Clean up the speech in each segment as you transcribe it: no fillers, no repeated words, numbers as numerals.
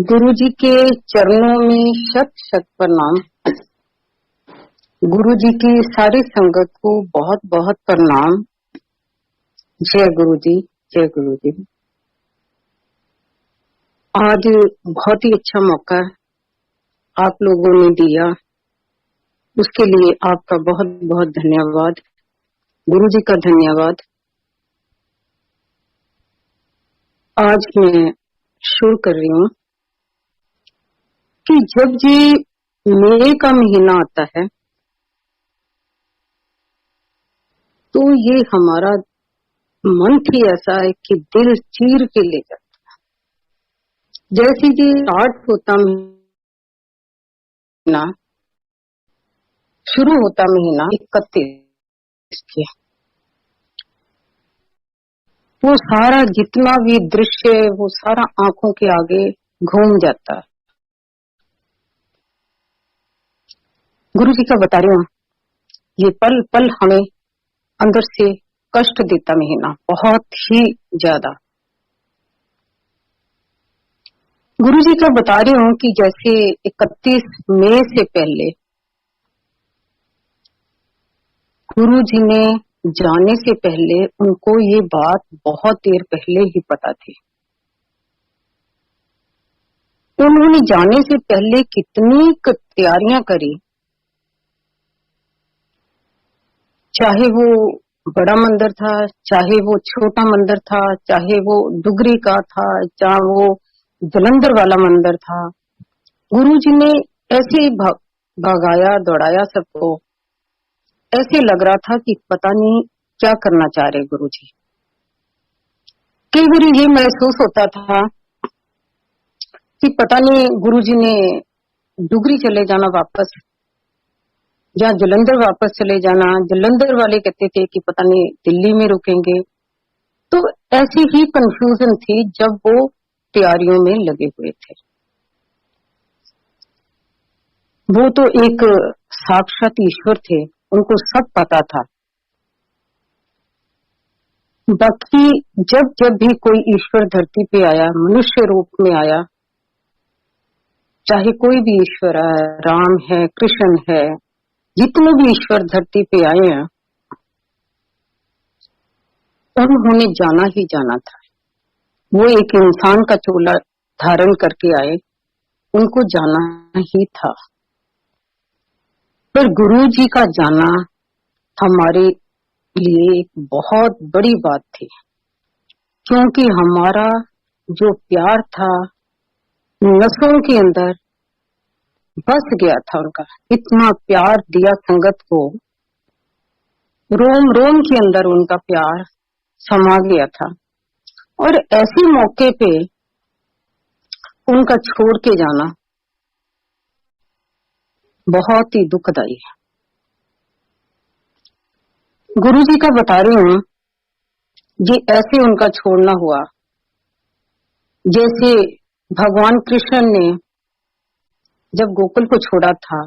गुरु जी के चरणों में शत शत प्रणाम। गुरु जी की सारी संगत को बहुत बहुत प्रणाम। जय गुरु जी, जय गुरु जी। आज बहुत ही अच्छा मौका आप लोगों ने दिया, उसके लिए आपका बहुत बहुत धन्यवाद। गुरु जी का धन्यवाद। आज मैं शुरू कर रही हूँ कि जब जी मई का महीना आता है तो ये हमारा मन ही ऐसा है कि दिल चीर के ले जाता है। जैसे जी स्टार्ट होता महीना, शुरू होता महीना 31 के, वो सारा जितना भी दृश्य है वो सारा आंखों के आगे घूम जाता है। गुरु जी का बता रही हूँ, ये पल पल हमें अंदर से कष्ट देता महीना, बहुत ही ज्यादा। गुरु जी का बता रही हूँ कि जैसे 31 मई से पहले गुरु जी ने जाने से पहले उनको ये बात बहुत देर पहले ही पता थी। उन्होंने जाने से पहले कितनी तैयारियां करी, चाहे वो बड़ा मंदिर था, चाहे वो छोटा मंदिर था, चाहे वो डुगरी का था, चाहे वो जलंधर वाला मंदिर था। गुरु जी ने ऐसे ही भगाया दौड़ाया सबको। ऐसे लग रहा था कि पता नहीं क्या करना चाह रहे गुरु जी। कई बार ये महसूस होता था कि पता नहीं गुरु जी ने डुगरी चले जाना वापस, या जलंधर वापस चले जाना। जलंधर वाले कहते थे कि पता नहीं दिल्ली में रुकेंगे। तो ऐसी ही कंफ्यूजन थी जब वो तैयारियों में लगे हुए थे। वो तो एक साक्षात ईश्वर थे, उनको सब पता था। बाकी जब जब भी कोई ईश्वर धरती पे आया, मनुष्य रूप में आया, चाहे कोई भी ईश्वर है, राम है, कृष्ण है, जितने भी ईश्वर धरती पे आए हैं, उन्होंने जाना ही जाना था। वो एक इंसान का चोला धारण करके आए, उनको जाना ही था। पर गुरु जी का जाना हमारे लिए एक बहुत बड़ी बात थी, क्योंकि हमारा जो प्यार था नसों के अंदर बस गया था। उनका इतना प्यार दिया संगत को, रोम रोम के अंदर उनका प्यार समा गया था। और ऐसे मौके पे उनका छोड़ के जाना बहुत ही दुखदाई है। गुरु जी का बता रही हूँ, ये ऐसे उनका छोड़ना हुआ जैसे भगवान कृष्ण ने जब गोकुल को छोड़ा था,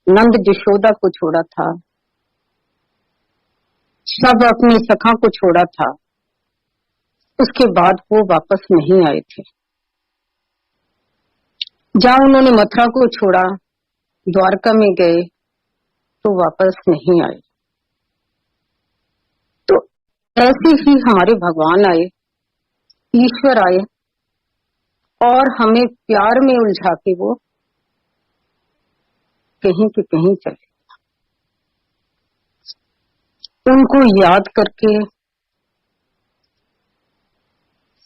नंद यशोदा को छोड़ा था, सब अपनी सखा को छोड़ा था, उसके बाद वो वापस नहीं आए थे। जहां उन्होंने मथुरा को छोड़ा, द्वारका में गए तो वापस नहीं आए। तो ऐसे ही हमारे भगवान आए, ईश्वर आए, और हमें प्यार में उलझा के वो कहीं के कहीं चले। उनको याद करके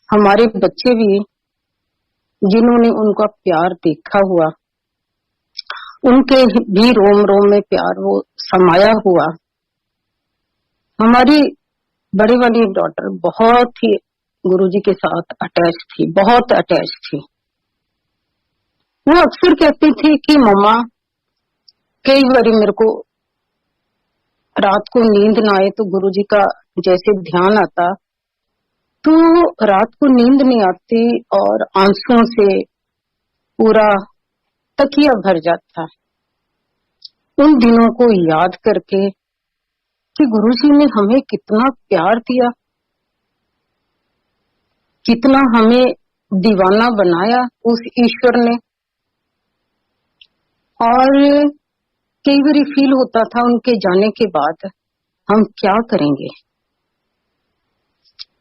हमारे बच्चे भी, जिन्होंने उनका प्यार देखा हुआ, उनके भी रोम रोम में प्यार वो समाया हुआ। हमारी बड़ी वाली डॉटर बहुत ही गुरुजी के साथ अटैच थी, बहुत अटैच थी। वो अक्सर कहती थी कि मम्मा, कई बार मेरे को रात को नींद ना आए तो गुरुजी का जैसे ध्यान आता, तो रात को नींद नहीं आती और आंसुओं से पूरा तकिया भर जाता। उन दिनों को याद करके कि गुरुजी ने हमें कितना प्यार दिया, कितना हमें दीवाना बनाया उस ईश्वर ने। और कई बार फील होता था उनके जाने के बाद हम क्या करेंगे।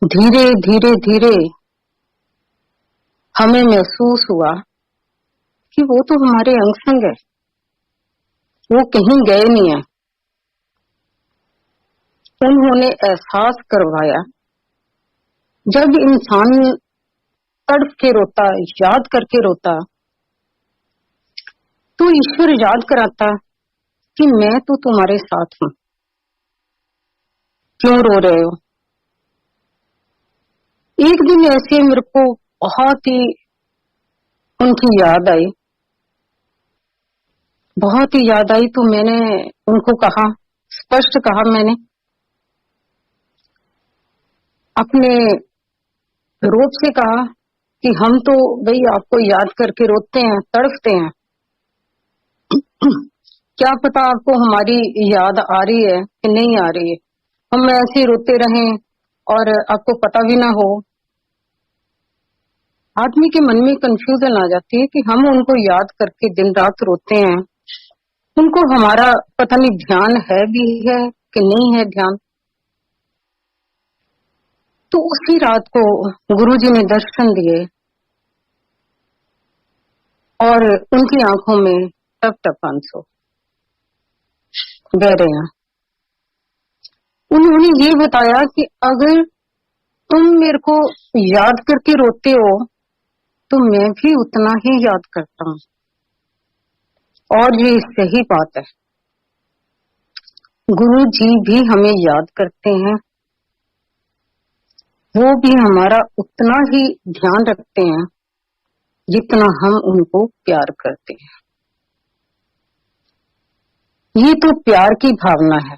धीरे धीरे धीरे हमें महसूस हुआ कि वो तो हमारे अंग संग है, वो कहीं गए नहीं है। उन्होंने एहसास करवाया, जब इंसान तड़प के रोता, याद करके रोता, तो ईश्वर याद कराता कि मैं तो तुम्हारे साथ हूं, क्यों रो रहे हो। एक दिन ऐसे मेरे को बहुत ही उनकी याद आई, बहुत ही याद आई। तो मैंने उनको कहा, स्पष्ट कहा मैंने, अपने रूप से कहा कि हम तो भाई आपको याद करके रोते हैं, तड़पते हैं। क्या पता आपको हमारी याद आ रही है कि नहीं आ रही है, हम ऐसे ही रोते रहें और आपको पता भी ना हो। आदमी के मन में कंफ्यूजन आ जाती है कि हम उनको याद करके दिन रात रोते हैं, उनको हमारा पता नहीं ध्यान है भी है कि नहीं है ध्यान। तो उसी रात को गुरुजी ने दर्शन दिए और उनकी आंखों में टप टप आंसू बह रहे हैं। उन्होंने ये बताया कि अगर तुम मेरे को याद करके रोते हो तो मैं भी उतना ही याद करता हूँ। और ये सही बात है, गुरु जी भी हमें याद करते हैं, वो भी हमारा उतना ही ध्यान रखते हैं जितना हम उनको प्यार करते हैं। ये तो प्यार की भावना है।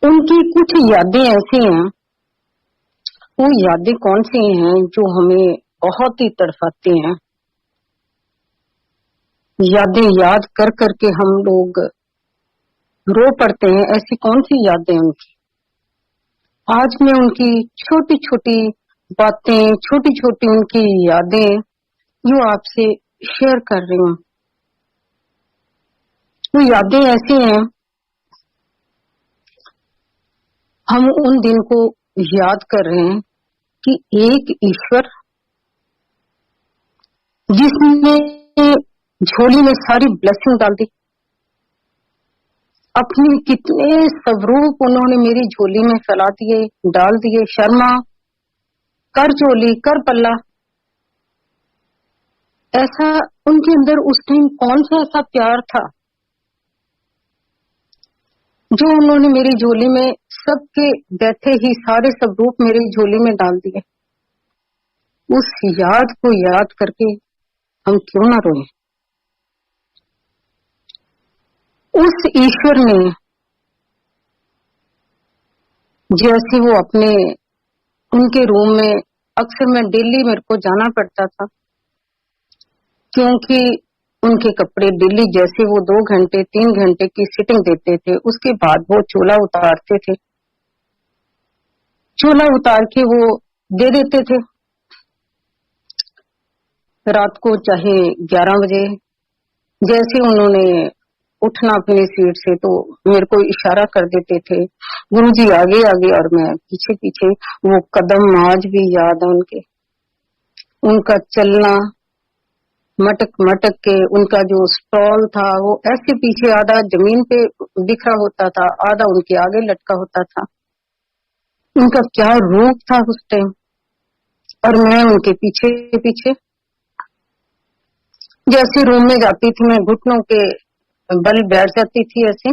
उनकी कुछ यादें ऐसी हैं, वो यादें कौन सी हैं जो हमें बहुत ही तड़पाती हैं। यादें याद कर करके हम लोग रो पड़ते हैं। ऐसी कौन सी यादें उनकी। आज मैं उनकी छोटी छोटी बातें, छोटी छोटी उनकी यादें जो आपसे शेयर कर रही हूँ। वो यादें ऐसी हैं, हम उन दिन को याद कर रहे हैं कि एक ईश्वर जिसने झोली में सारी ब्लेसिंग डाल दी, अपने कितने स्वरूप उन्होंने मेरी झोली में फैला दिए, डाल दिए। शर्मा, कर झोली, कर पल्ला। ऐसा उनके अंदर उस टाइम कौन सा ऐसा प्यार था जो उन्होंने मेरी झोली में सबके बैठे ही सारे स्वरूप मेरी झोली में डाल दिए। उस याद को याद करके हम क्यों ना रोएं। उस ईश्वर ने जैसे वो अपने उनके रूम में, अक्सर मैं डेली मेरे को जाना पड़ता था क्योंकि उनके कपड़े डेली जैसे वो 2 घंटे 3 घंटे की सिटिंग देते थे, उसके बाद वो चोला उतारते थे। चोला उतार के वो दे देते थे रात को, चाहे 11 बजे। जैसे उन्होंने उठना अपनी सीट से तो मेरे को इशारा कर देते थे, गुरुजी आगे आगे और मैं पीछे पीछे। वो कदम आज भी याद है उनके, उनका चलना मटक मटक के। उनका जो स्टॉल था वो ऐसे पीछे आधा जमीन पे बिखरा होता था, आधा उनके आगे लटका होता था। उनका क्या रूप था उस टाइम, और मैं उनके पीछे पीछे। जैसे रूम में जाती थी मैं घुटनों के बल बैठ जाती थी ऐसे,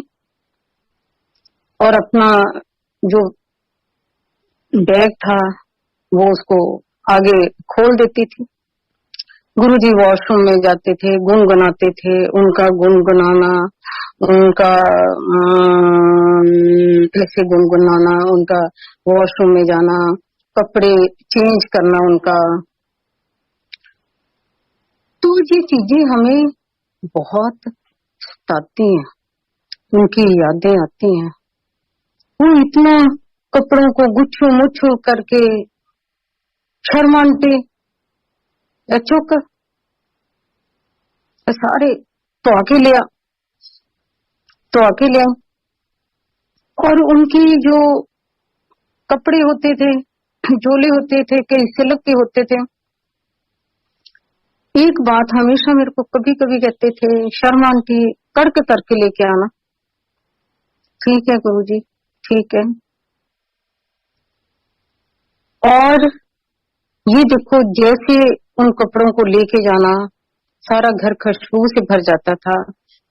और अपना जो बैग था वो उसको आगे खोल देती थी। गुरुजी वॉशरूम में जाते थे, गुनगुनाते थे। उनका गुनगुनाना, उनका ऐसे गुनगुनाना, उनका वॉशरूम में जाना, कपड़े चेंज करना उनका। तो ये चीजें हमें बहुत सताती हैं, उनकी यादें आती हैं। वो इतना कपड़ों को गुच्छू मुच्छू करके शर्मांटे या चौक सारे तो आके लिया और उनकी जो कपड़े होते थे, झोले होते थे, कई सिल्क के होते थे। एक बात हमेशा मेरे को कभी कभी कहते थे, शर्मा आंटी कड़क करके लेके आना। ठीक है गुरुजी, ठीक है। और ये देखो, जैसे उन कपड़ों को लेके जाना, सारा घर खुशबू से भर जाता था।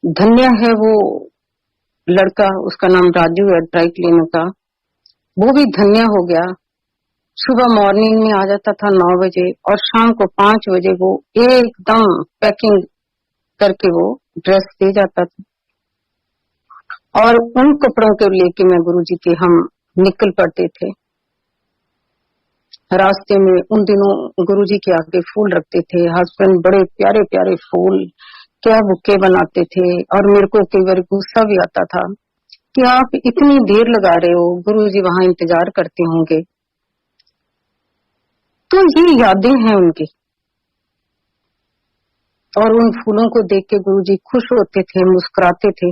धन्य है वो लड़का, उसका नाम राजू है, ड्राई क्लीनर का, वो भी धन्य हो गया। सुबह मॉर्निंग में आ जाता था 9 बजे और शाम को 5 बजे वो एकदम पैकिंग करके वो ड्रेस दे जाता था। और उन कपड़ों के लेके मैं गुरुजी के हम निकल पड़ते थे। रास्ते में उन दिनों गुरुजी के आगे फूल रखते थे, हस्बैंड बड़े प्यारे प्यारे फूल, क्या बुके बनाते थे। और मेरे को कई बार गुस्सा भी आता था कि आप इतनी देर लगा रहे हो, गुरुजी वहां इंतजार करते होंगे। तो ये यादें हैं उनकी। और उन फूलों को देख के गुरुजी खुश होते थे, मुस्कुराते थे।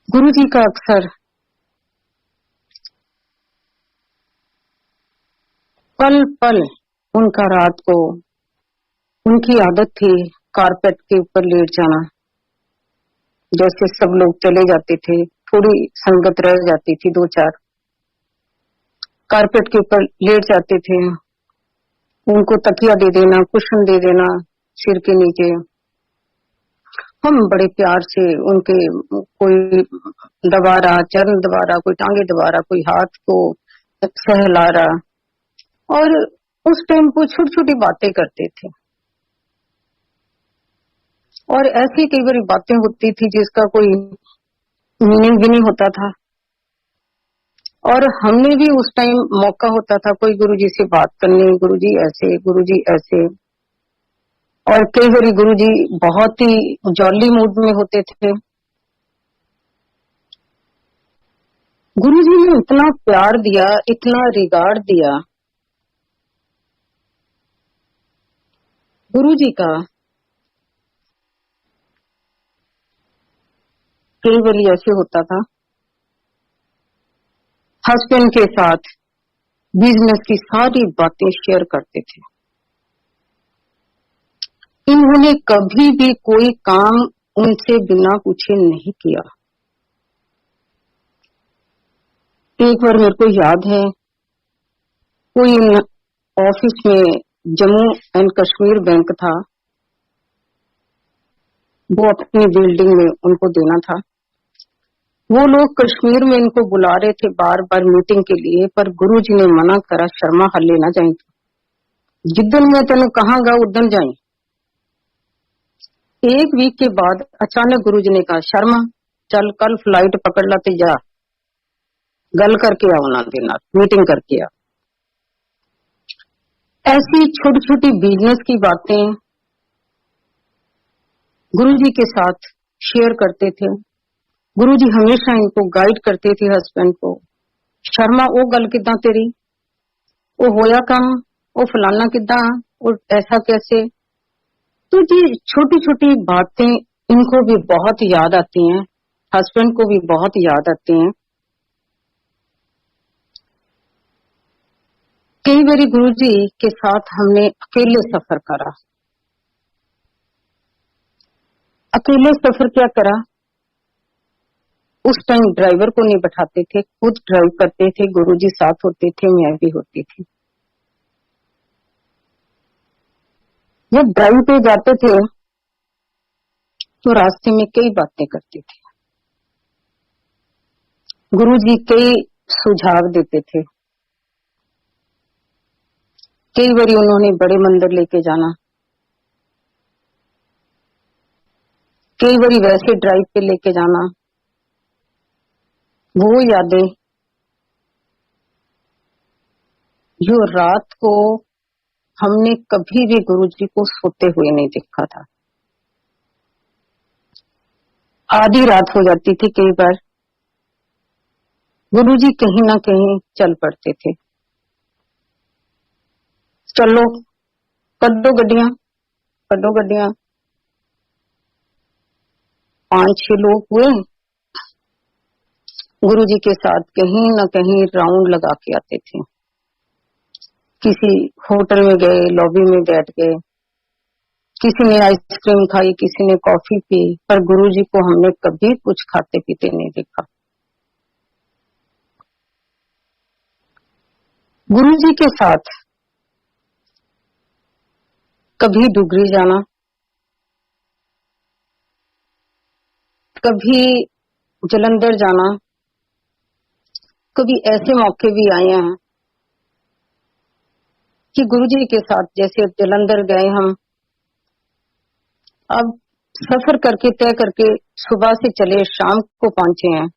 गुरुजी का अक्सर पल पल उनका रात को, उनकी आदत थी कारपेट के ऊपर लेट जाना। जैसे सब लोग चले जाते थे, थोड़ी संगत रह जाती थी, 2-4 कारपेट के ऊपर लेट जाते थे। उनको तकिया दे देना, कुशन दे देना सिर के नीचे। हम बड़े प्यार से उनके, कोई दबा रहा, चरण दबा रहा, कोई टांगे दबा रहा, कोई हाथ को सहला रहा। और उस टाइम को छोटी छोटी बातें करते थे। और ऐसी कई बार बातें होती थी जिसका कोई मीनिंग भी नहीं होता था। और हमने भी उस टाइम मौका होता था कोई गुरुजी से बात करने, गुरुजी ऐसे, गुरुजी ऐसे। और कई बार गुरुजी बहुत ही जॉली मूड में होते थे। गुरुजी ने इतना प्यार दिया, इतना रिगार्ड दिया। गुरुजी का कई बार ऐसे होता था, हस्बैंड के साथ बिजनेस की सारी बातें शेयर करते थे। इन्होंने कभी भी कोई काम उनसे बिना पूछे नहीं किया। एक बार मेरे को याद है, कोई ऑफिस में जम्मू एंड कश्मीर बैंक था, वो अपनी बिल्डिंग में उनको देना था। वो लोग कश्मीर में इनको बुला रहे थे बार बार मीटिंग के लिए, पर गुरुजी ने मना करा, शर्मा हल्ले ना जाए, जिद्दन मैं तेन कहांगा उदन जाए। एक वीक के बाद अचानक गुरुजी ने कहा, शर्मा चल कल फ्लाइट पकड़ ला ते जा, गल करके आओ ना देना, मीटिंग करके आ। ऐसी छोटी छोटी बिजनेस की बातें गुरुजी के साथ शेयर करते थे। गुरुजी हमेशा इनको गाइड करते थे, हस्बैंड को, शर्मा वो गल किदा तेरी, वो होया काम, वो फलाना किदा, वो ऐसा कैसे। तो ये छोटी छोटी बातें इनको भी बहुत याद आती हैं, हस्बैंड को भी बहुत याद आती हैं। कई बारी गुरुजी के साथ हमने अकेले सफर करा। अकेले सफर क्या करा, उस टाइम ड्राइवर को नहीं बैठाते थे, खुद ड्राइव करते थे। गुरुजी साथ होते थे, मैं भी होती थी। जब ड्राइव पे जाते थे तो रास्ते में कई बातें करते थे। गुरुजी कई सुझाव देते थे। कई बार उन्होंने बड़े मंदिर लेके जाना, कई बार वैसे ड्राइव पे लेके जाना। वो यादें जो रात को हमने कभी भी गुरुजी को सोते हुए नहीं देखा था। आधी रात हो जाती थी कई बार, गुरुजी कहीं ना कहीं चल पड़ते थे। चलो कड्डो गड्डियां, कड्डो गड्डियां। 5-6 लोग हुए, गुरुजी के साथ कहीं ना कहीं राउंड लगा के आते थे। किसी होटल में गए, लॉबी में बैठ गए, किसी ने आइसक्रीम खाई, किसी ने कॉफी पी, पर गुरुजी को हमने कभी कुछ खाते पीते नहीं देखा। गुरुजी के साथ कभी डुगरी जाना, कभी जलंधर जाना, कभी ऐसे मौके भी आए हैं कि गुरुजी के साथ जैसे जलंधर गए हम, अब सफर करके तय करके सुबह से चले, शाम को पहुंचे हैं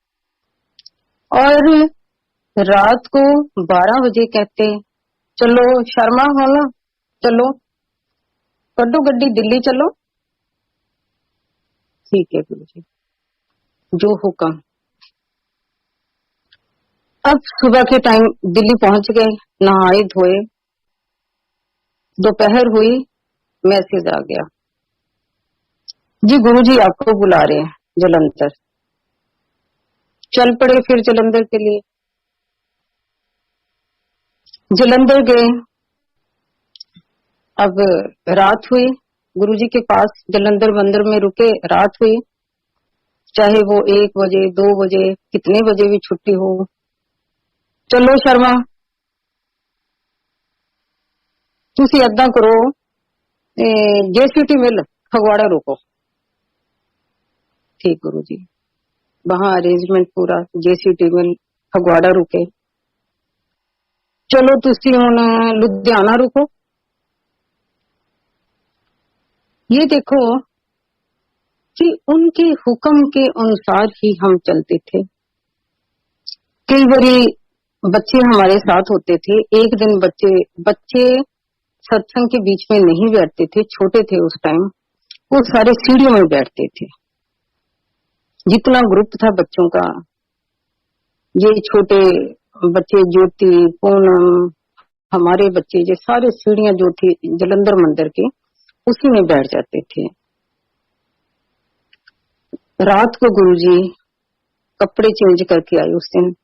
और रात को 12 बजे कहते चलो शर्मा हो ना, चलो कड्डो गड्डी दिल्ली चलो। ठीक है गुरुजी, जो हुक्म। अब सुबह के टाइम दिल्ली पहुंच गए, नहाए धोए, दोपहर हुई, मैसेज आ गया, जी गुरुजी आपको बुला रहे हैं जलंधर। चल पड़े फिर जलंधर के लिए। जलंधर गए, अब रात हुई, गुरुजी के पास जलंधर मंदिर में रुके, रात हुई, चाहे वो 1 बजे 2 बजे कितने बजे भी छुट्टी हो। चलो शर्मा तुसी ऐदा करो, जेसीटी मिल फगवाड़ा रुको। ठीक गुरुजी, वहां अरेंजमेंट पूरा, जेसीटी मिल फगवाड़ा रुके। चलो तुसी हुण लुधियाना रुको। ये देखो कि उनके हुक्म के अनुसार ही हम चलते थे। कई बारी बच्चे हमारे साथ होते थे, एक दिन बच्चे सत्संग के बीच में नहीं बैठते थे, छोटे थे उस टाइम, वो सारे सीढ़ियों में बैठते थे। जितना ग्रुप था बच्चों का, ये छोटे बच्चे ज्योति पूनम, हमारे बच्चे, ये सारे सीढ़ियां जो थी जलंधर मंदिर के, उसी में बैठ जाते थे। रात को गुरुजी कपड़े चेंज करके आए उस दिन,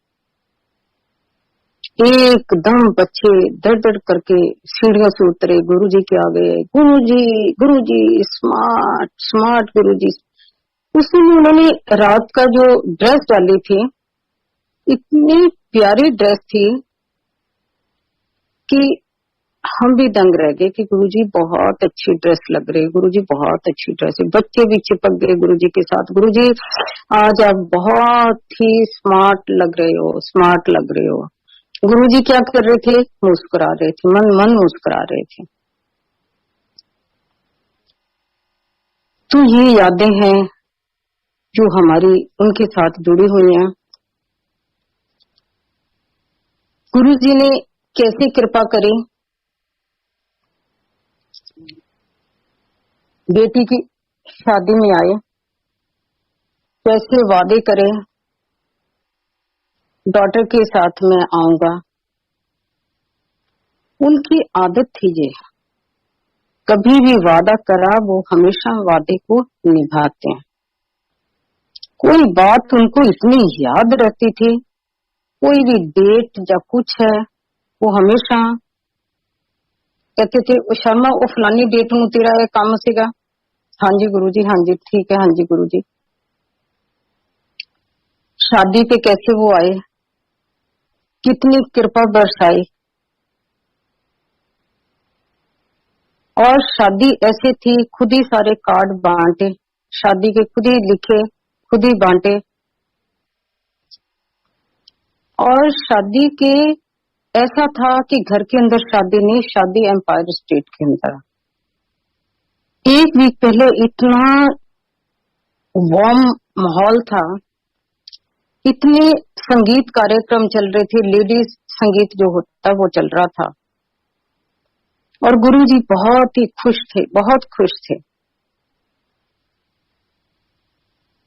एकदम बच्चे दर दर करके सीढ़ियों से उतरे, गुरुजी के आ गए, गुरुजी गुरुजी स्मार्ट स्मार्ट गुरुजी। उस दिन उन्होंने रात का जो ड्रेस डाली थी, इतनी प्यारी ड्रेस थी कि हम भी दंग रह गए कि गुरुजी बहुत अच्छी ड्रेस लग रही है, गुरुजी बहुत अच्छी ड्रेस है। बच्चे भी चिपक गए गुरुजी के साथ, गुरुजी आज आप बहुत ही स्मार्ट लग रहे हो, स्मार्ट लग रहे हो। गुरुजी क्या कर रहे थे? मुस्कुरा रहे थे, मन मन मुस्कुरा रहे थे। तो ये यादें हैं जो हमारी उनके साथ जुड़ी हुई हैं। गुरुजी ने कैसे कृपा करी, बेटी की शादी में आए, कैसे वादे करे, डॉटर के साथ मैं आऊंगा। उनकी आदत थी ये, कभी भी वादा करा वो हमेशा वादे को निभाते हैं। कोई बात उनको इतनी याद रहती थी, कोई भी डेट या कुछ है, वो हमेशा कहते थे शर्मा वो फलानी डेट नूं तेरा ये काम सीगा। हाँ जी गुरुजी, हाँ जी ठीक है, हाँ जी गुरुजी। शादी पे कैसे वो आए, कितनी कृपा बरसाई, और शादी ऐसे थी खुद ही सारे कार्ड बांटे, शादी के खुद ही लिखे, खुद ही बांटे। और शादी के ऐसा था कि घर के अंदर शादी नहीं, शादी एम्पायर स्टेट के अंदर। 1 वीक पहले इतना वार्म माहौल था, इतने संगीत कार्यक्रम चल रहे थे, लेडीज संगीत जो होता वो चल रहा था, और गुरुजी बहुत ही खुश थे, बहुत खुश थे।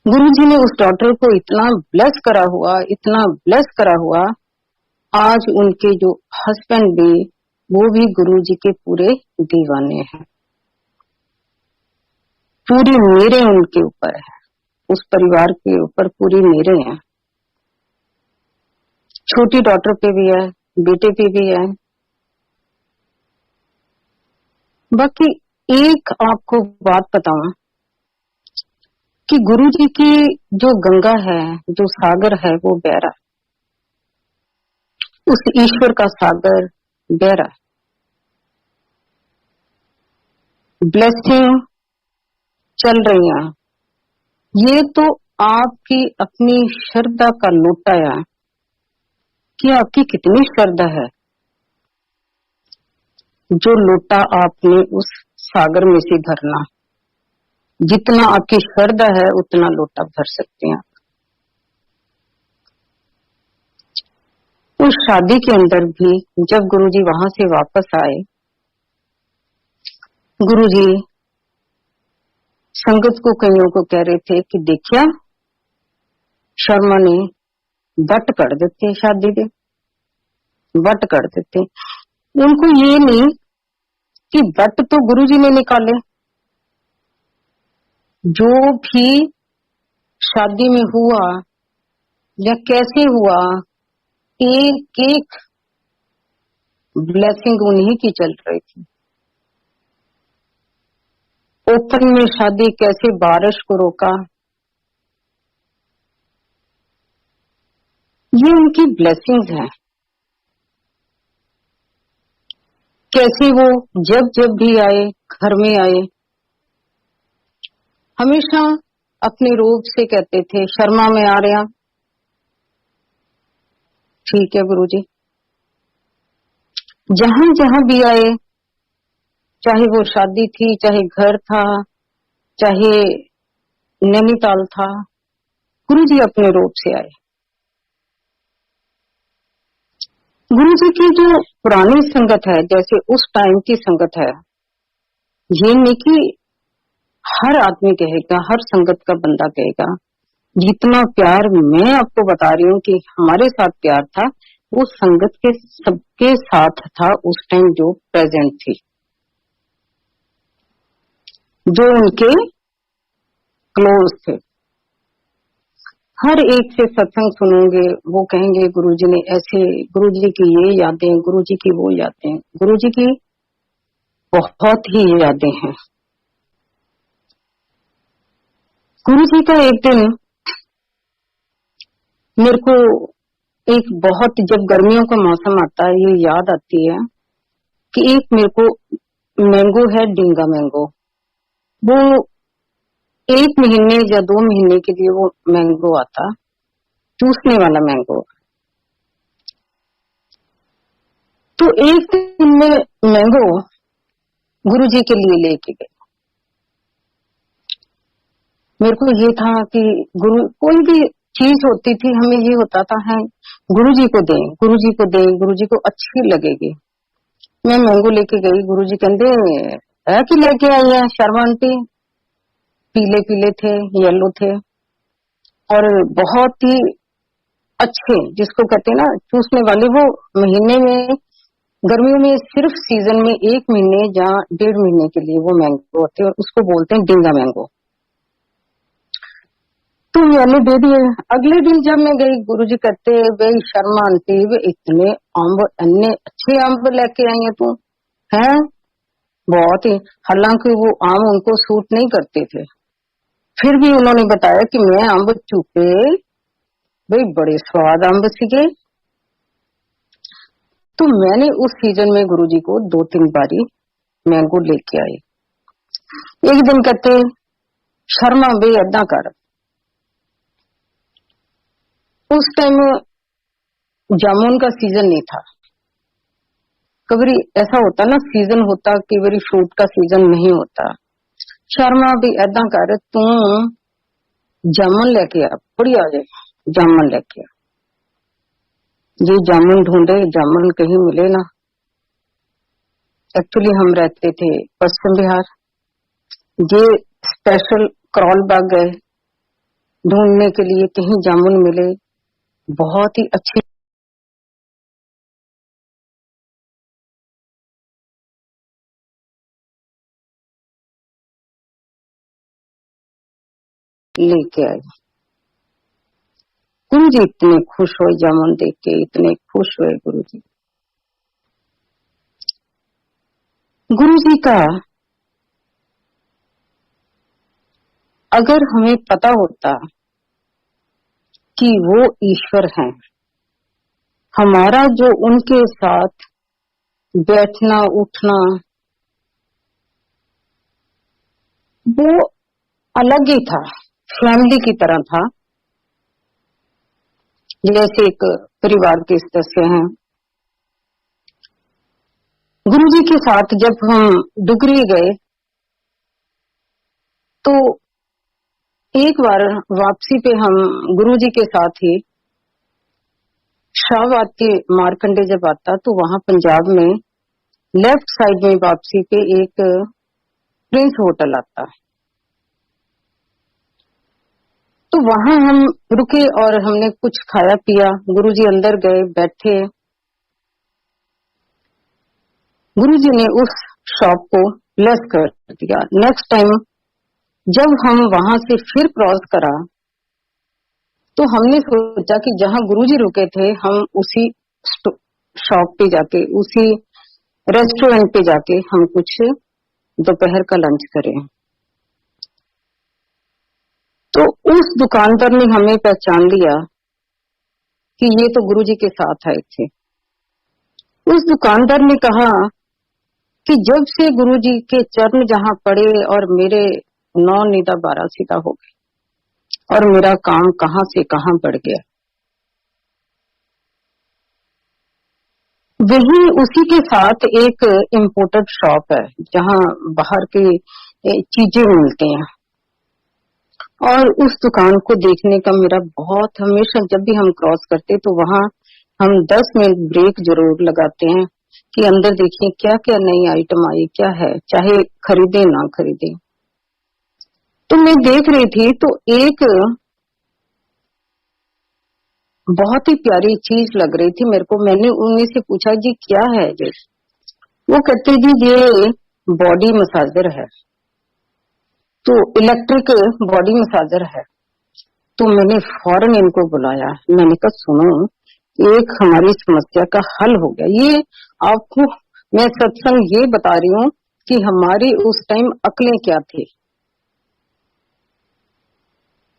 गुरुजी ने उस डॉटर को इतना ब्लेस करा हुआ, इतना ब्लेस करा हुआ, आज उनके जो हस्बैंड भी, वो भी गुरुजी के पूरे दीवाने हैं। पूरी मेरे उनके ऊपर है, उस परिवार के ऊपर पूरी मेरे हैं। छोटी डॉटर पे भी है, बेटे पे भी है। बाकी एक आपको बात बताऊं कि गुरुजी की जो गंगा है, जो सागर है, वो बहरा, उस ईश्वर का सागर बहरा। ब्लेसिंग चल रही है, ये तो आपकी अपनी श्रद्धा का लोटा है कि आपकी कितनी श्रद्धा है। जो लोटा आपने उस सागर में से भरना, जितना आपकी श्रद्धा है उतना लोटा भर सकते हैं। उस शादी के अंदर भी जब गुरुजी वहां से वापस आए, गुरुजी संगत को, कईयों को कह रहे थे कि देखिया शर्मा ने बट कर देते, शादी के बट कर देते। उनको ये नहीं कि बट तो गुरुजी ने निकाले, जो भी शादी में हुआ या कैसे हुआ, एक एक ब्लेसिंग उन्हीं की चल रही थी। ओपन में शादी कैसे बारिश को रोका, ये उनकी ब्लेसिंग्स हैं। कैसे वो जब जब भी आए, घर में आए, हमेशा अपने रूप से कहते थे शर्मा में आ रहा। ठीक है गुरुजी। जहां जहां भी आए, चाहे वो शादी थी, चाहे घर था, चाहे नैनीताल था, गुरुजी अपने रूप से आए। गुरुजी की जो पुरानी संगत है, जैसे उस टाइम की संगत है, ये नहीं कि हर आदमी कहेगा, हर संगत का बंदा कहेगा। जितना प्यार मैं आपको बता रही हूँ कि हमारे साथ प्यार था, वो संगत के सबके साथ था उस टाइम जो प्रेजेंट थी, जो उनके क्लोज थे। हर एक से सत्संग सुनोगे, वो कहेंगे गुरुजी ने ऐसे, गुरुजी की ये यादें, गुरुजी की वो यादें। गुरुजी की बहुत ही यादें हैं। गुरुजी का एक दिन मेरे को एक बहुत, जब गर्मियों का मौसम आता है, ये याद आती है कि एक मेरे को मैंगो है, डिंगा मैंगो, वो 1 महीने या 2 महीने के लिए वो मैंगो आता, चूसने वाला मैंगो। तो एक दिन में मैंगो गुरुजी के लिए लेके गए। मेरे को ये था कि गुरु, कोई भी चीज होती थी, हमें ये होता था है गुरुजी को दें, गुरुजी को दें, गुरुजी को अच्छी लगेगी। मैं मैंगो लेके गई, गुरुजी कहते है कि लेके आई है शर्मा आंटी। पीले पीले थे, येलो थे, और बहुत ही अच्छे, जिसको कहते हैं ना चूसने वाले। वो महीने में, गर्मियों में सिर्फ सीजन में 1 महीने या 1.5 महीने के लिए वो मैंगो होते हैं, और उसको बोलते हैं डिंगा मैंगो। तो मैंने दे दिए। अगले दिन जब मैं गई, गुरुजी कहते भाई शर्मा आंटी, वे इतने अच्छे अम्ब लेके आई है तू, है बहुत ही। हालांकि वो आम उनको सूट नहीं करते थे, फिर भी उन्होंने बताया कि मैं अम्ब चूपे, भाई बड़े स्वाद अम्ब सीगे। तो मैंने उस सीजन में गुरुजी को 2-3 बारी मैंगो लेके आई। एक दिन कहते शर्मा भाई अदा कर, उस टाइम जामुन का सीजन नहीं था। कभी ऐसा होता ना, सीजन होता, कई बार फ्रूट का सीजन नहीं होता। शर्मा भी ऐदा कर, तू जामुन लेके आ, बढ़िया जे जामुन लेके आ। ये जामुन ढूंढे, जामुन कहीं मिले ना। एक्चुअली हम रहते थे पश्चिम बिहार, ये स्पेशल करौल बाग गए, ढूंढने के लिए कहीं जामुन मिले, बहुत ही अच्छी लेके आए। गुरु जी इतने खुश हुए जामुन देख के, इतने खुश हुए गुरु जी। गुरु जी का अगर हमें पता होता कि वो ईश्वर हैं, हमारा जो उनके साथ बैठना उठना वो अलग ही था, फैमिली की तरह था, जैसे एक परिवार के सदस्य हैं। गुरु जी के साथ जब हम डुगरी गए तो एक बार वापसी पे हम गुरु जी के साथ ही शाहबाद के मारकंडे जब आता तो वहां पंजाब में लेफ्ट साइड में वापसी पे एक प्रिंस होटल आता है, तो वहां हम रुके और हमने कुछ खाया पिया। गुरुजी अंदर गए, बैठे। गुरुजी ने उस शॉप को लेस कर दिया। नेक्स्ट टाइम जब हम वहां से फिर क्रॉस करा तो हमने सोचा कि जहां गुरुजी रुके थे हम उसी शॉप पे जाके, उसी रेस्टोरेंट पे जाके हम कुछ दोपहर का लंच करें। तो उस दुकानदार ने हमें पहचान लिया कि ये तो गुरुजी के साथ आए थे। उस दुकानदार ने कहा कि जब से गुरुजी के चरण जहां पड़े और मेरे 9 निदा 12 सीधा हो गए और मेरा काम कहां से कहां बढ़ गया। वही उसी के साथ एक इम्पोर्टेड शॉप है जहां बाहर की चीजें मिलती हैं, और उस दुकान को देखने का मेरा बहुत, हमेशा जब भी हम क्रॉस करते तो वहां हम 10 मिनट ब्रेक जरूर लगाते हैं कि अंदर देखिए क्या क्या नई आइटम आई, क्या है, चाहे खरीदे ना खरीदे। तो मैं देख रही थी तो एक बहुत ही प्यारी चीज लग रही थी मेरे को। मैंने उन्हीं से पूछा जी क्या है ये? वो कहते जी ये बॉडी मसाजर है, तो इलेक्ट्रिक बॉडी मसाजर है। तो मैंने फौरन इनको बुलाया, मैंने कहा सुनो, एक हमारी समस्या का हल हो गया। ये आपको मैं सत्संग ये बता रही हूँ कि हमारी उस टाइम अकलें क्या थी।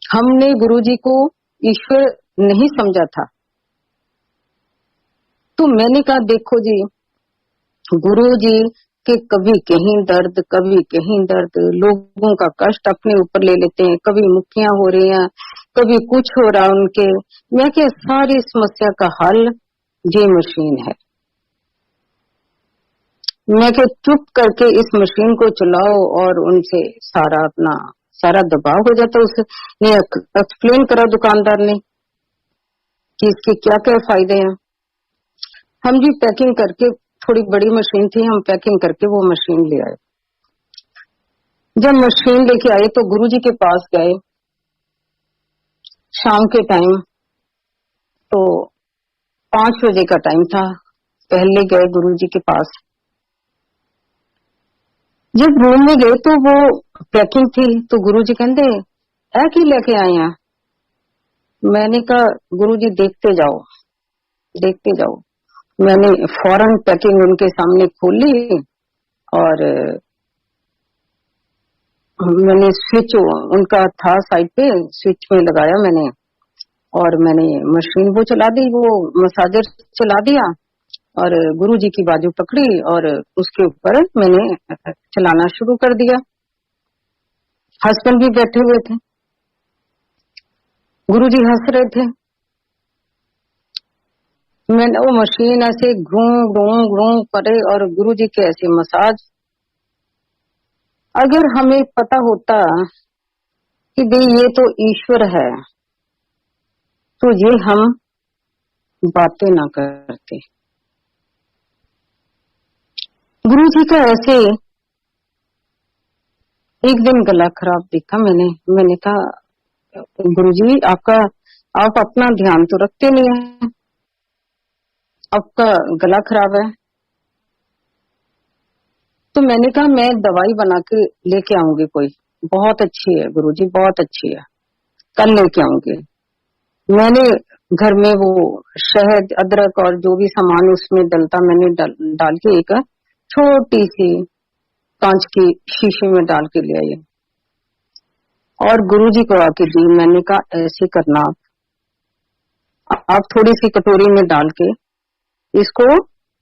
हमने गुरुजी को ईश्वर नहीं समझा था। तो मैंने कहा देखो जी, गुरुजी के कभी कहीं दर्द, कभी कहीं दर्द, लोगों का कष्ट अपने ऊपर ले लेते हैं, कभी मुक्तियां हो रही हैं, कभी कुछ हो रहा उनके। मैं क्या, सारी समस्या का हल ये मशीन है। मैं क्या, चुप करके इस मशीन को चलाओ और उनसे सारा अपना सारा दबाव हो जाता। उसने एक्सप्लेन करा दुकानदार ने कि इसके क्या क्या फायदे हैं। हम जी पैकिंग करके, थोड़ी बड़ी मशीन थी, हम पैकिंग करके वो मशीन ले आए। जब मशीन लेके आए तो गुरुजी के पास गए शाम के टाइम, तो 5 बजे का टाइम था। पहले गए गुरुजी के पास। जब रूम में गए तो वो पैकिंग थी, तो गुरुजी कहते ऐ की लेके आए हैं? मैंने कहा गुरुजी देखते जाओ, देखते जाओ। मैंने फौरन पैकिंग उनके सामने खोली और मैंने स्विच उनका था साइड पे, स्विच में लगाया मैंने, और मैंने मशीन वो चला दी, वो मसाजर चला दिया और गुरुजी की बाजू पकड़ी और उसके ऊपर मैंने चलाना शुरू कर दिया। हस्बैंड भी बैठे हुए थे, गुरुजी हंस रहे थे। मैंने वो मशीन ऐसे घूम घूम घूम करे और गुरुजी के ऐसे मसाज। अगर हमें पता होता कि भाई ये तो ईश्वर है, तो ये हम बातें ना करते। गुरुजी का ऐसे एक दिन गला खराब दिखा। मैंने कहा गुरुजी आप अपना ध्यान तो रखते नहीं है, आपका गला खराब है। तो मैंने कहा मैं दवाई बना के लेके आऊंगी कोई, बहुत अच्छी है गुरुजी, बहुत अच्छी है, कल लेके आऊंगी। मैंने घर में वो शहद अदरक और जो भी सामान उसमें डलता मैंने डाल के एक छोटी सी कांच की शीशी में डाल के ले आई और गुरुजी को आके दी। मैंने कहा ऐसे करना, आप थोड़ी सी कटोरी में डाल के इसको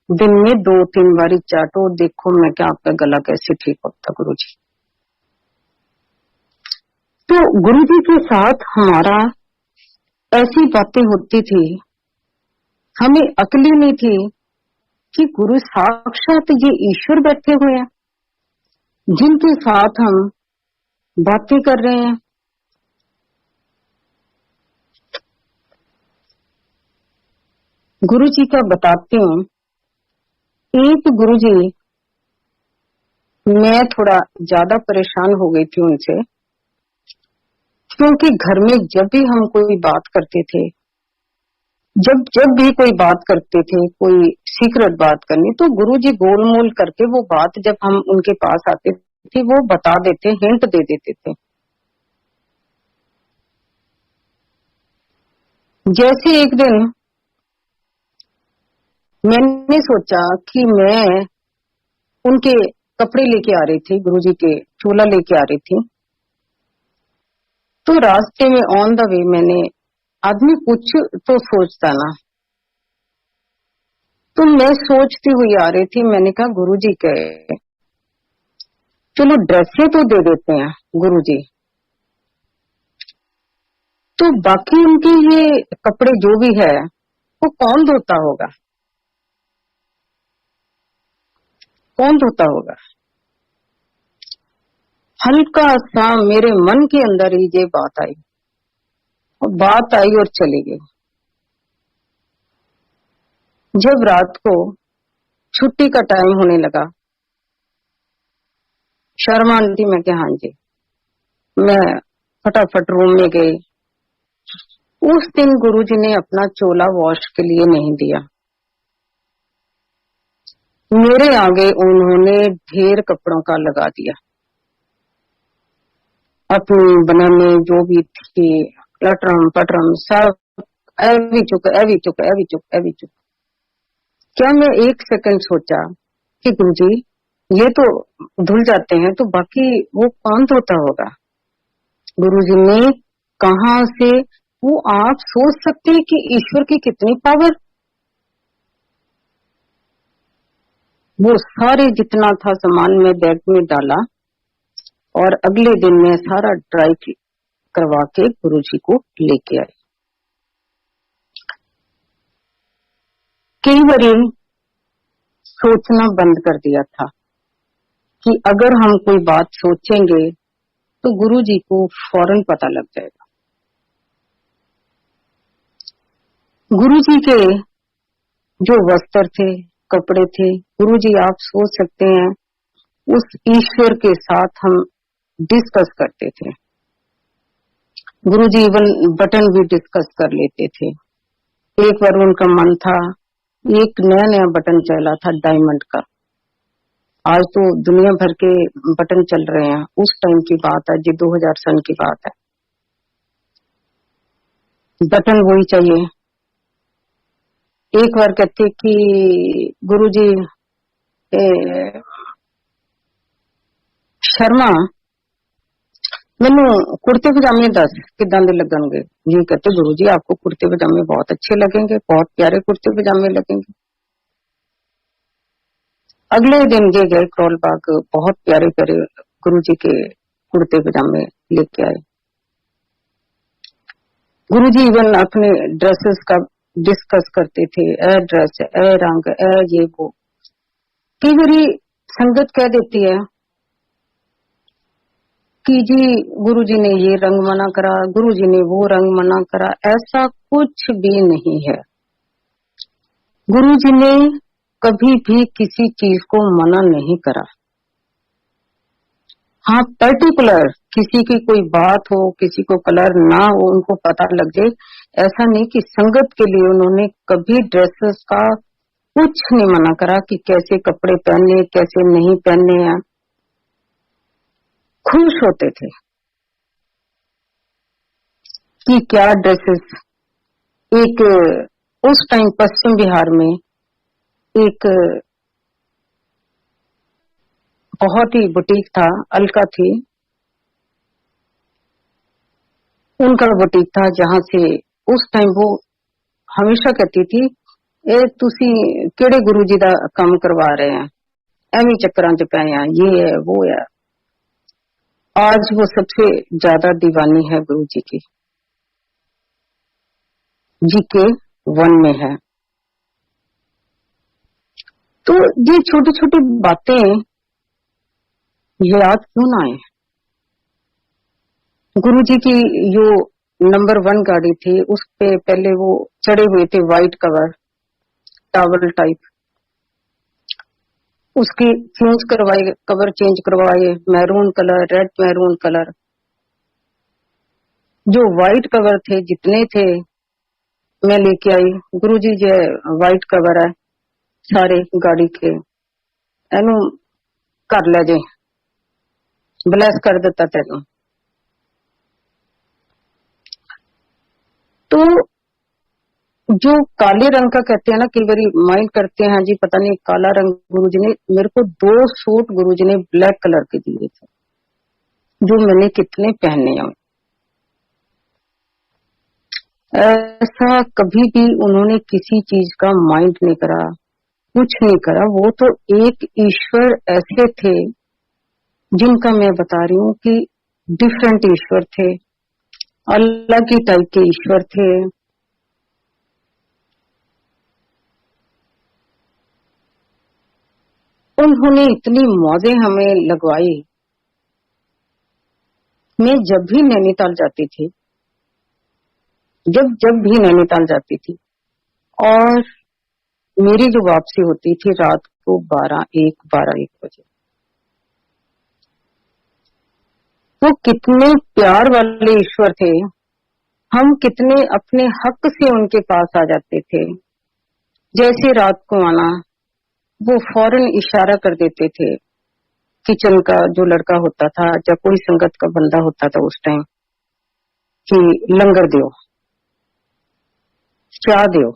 दिन में 2-3 बारी चाटो, देखो मैं क्या आपका गला कैसे ठीक होता गुरुजी। तो गुरुजी के साथ हमारा ऐसी बातें होती थी, हमें अकल ही नहीं थी कि गुरु साक्षात ये ईश्वर बैठे हुए हैं जिनके साथ हम बातें कर रहे हैं। गुरुजी का बताती हूँ। एक गुरुजी, मैं थोड़ा ज्यादा परेशान हो गई थी उनसे, क्योंकि घर में जब भी हम कोई बात करते थे, जब भी कोई बात करते थे, कोई सीक्रेट बात करनी, तो गुरुजी गोलमोल करके वो बात जब हम उनके पास आते थे वो बता देते, हिंट दे देते थे। जैसे एक दिन मैंने सोचा कि मैं उनके कपड़े लेके आ रही थी, गुरुजी के चोला लेके आ रही थी, तो रास्ते में ऑन द वे मैंने, आदमी कुछ तो सोचता ना, तो मैं सोचती हुई आ रही थी। मैंने कहा गुरुजी के चलो ड्रेसें तो दे देते हैं गुरुजी, तो बाकी उनके ये कपड़े जो भी है वो कौन धोता होगा, कौन धोता होगा। हल्का सा मेरे मन के अंदर ही ये बात आई, और बात आई और चली गई। जब रात को छुट्टी का टाइम होने लगा, शर्मा आंटी, मैं क्या, हाँ जी, मैं फटाफट रूम में गई। उस दिन गुरुजी ने अपना चोला वॉश के लिए नहीं दिया, मेरे आगे उन्होंने ढेर कपड़ों का लगा दिया, अपनी बनाने जो भी थी, लटरम पटरम सब, एवी चुक एवी चुक एवी चुक एवी चुक। क्या मैं एक सेकंड सोचा कि गुरुजी ये तो धुल जाते हैं, तो बाकी वो कौन धोता होगा। गुरुजी ने कहा से, वो आप सोच सकते हैं कि ईश्वर की कितनी पावर। वो सारे जितना था सामान में बैग में डाला और अगले दिन मैं सारा ड्राई करवा के गुरुजी को लेके आई। कई बार सोचना बंद कर दिया था कि अगर हम कोई बात सोचेंगे तो गुरुजी को फौरन पता लग जाएगा। गुरुजी के जो वस्त्र थे, कपड़े थे, गुरुजी आप सोच सकते हैं उस ईश्वर के साथ हम डिस्कस करते थे। गुरुजी इवन बटन भी डिस्कस कर लेते थे। एक बार उनका मन था, एक नया नया बटन चला था डायमंड का, आज तो दुनिया भर के बटन चल रहे हैं, उस टाइम की बात है, जी 2000 सन की बात है। बटन वही चाहिए। एक बार कहते कि गुरुजी शर्मा मैनू कुर्ते पजामे दस किदां दे लगणगे। जी कहते गुरुजी आपको कुर्ते पजामे बहुत अच्छे लगेंगे, बहुत प्यारे कुर्ते पजामे लगेंगे। अगले दिन ये गए करोल बाग, बहुत प्यारे प्यारे गुरुजी के कुर्ते पजामे लेके आए। गुरुजी इवन अपने ड्रेसेस का डिस्कस करते थे, ए ड्रेस, ए रंग, ए ये वो। कई बारी संगत कह देती है कि जी गुरुजी ने ये रंग मना करा, गुरुजी ने वो रंग मना करा। ऐसा कुछ भी नहीं है। गुरुजी ने कभी भी किसी चीज को मना नहीं करा। हाँ, पर्टिकुलर किसी की कोई बात हो, किसी को कलर ना हो, उनको पता लग जाए, ऐसा नहीं कि संगत के लिए उन्होंने कभी ड्रेसेस का कुछ नहीं मना करा कि कैसे कपड़े पहनने, कैसे नहीं पहनने हैं। खुश होते थे कि क्या ड्रेसेस। एक उस टाइम पश्चिम बिहार में एक बहुत ही बुटीक था, अलका थी, उनका बुटीक था, जहां से उस टाइम वो हमेशा कहती थी, ए तुसी केड़े गुरु जी दा काम करवा रहे हैं, एवं चक्करां च पे हैं, ये है वो है। आज वो सबसे ज्यादा दीवानी है गुरु जी की, जीके 1 में है। तो ये छोटी छोटी बातें याद क्यों ना आए। गुरु जी की जो नंबर 1 गाड़ी थी, उस पे पहले वो चढ़े हुए थे, व्हाइट कवर टॉवल टाइप, उसकी चेंज करवाए, कवर चेंज करवाए, maroon colour, red maroon colour. जो व्हाइट कवर थे जितने थे मैं लेके आई। गुरु जी जो व्हाइट कवर है सारे गाड़ी के, एनू कर ले जे, ब्लेस कर देता तेनू। तो जो काले रंग का कहते हैं ना, कई बार माइंड करते हैं जी पता नहीं काला रंग, गुरुजी ने मेरे को 2 सूट गुरुजी ने ब्लैक कलर के दिए थे, जो मैंने कितने पहने हैं। ऐसा कभी भी उन्होंने किसी चीज का माइंड नहीं करा, कुछ नहीं करा। वो तो एक ईश्वर ऐसे थे जिनका मैं बता रही हूँ कि डिफरेंट ईश्वर थे, अलग ही टाइप के ईश्वर थे। उन्होंने इतनी मौजें हमें लगवाई। मैं जब भी नैनीताल जाती थी, जब भी नैनीताल जाती थी, और मेरी जो वापसी होती थी रात को 12-1 बजे, वो कितने प्यार वाले ईश्वर थे। हम कितने अपने हक से उनके पास आ जाते थे। जैसे रात को आना, वो फौरन इशारा कर देते थे। किचन का जो लड़का होता था या कोई संगत का बंदा होता था उस टाइम, कि लंगर दो, चाय दो।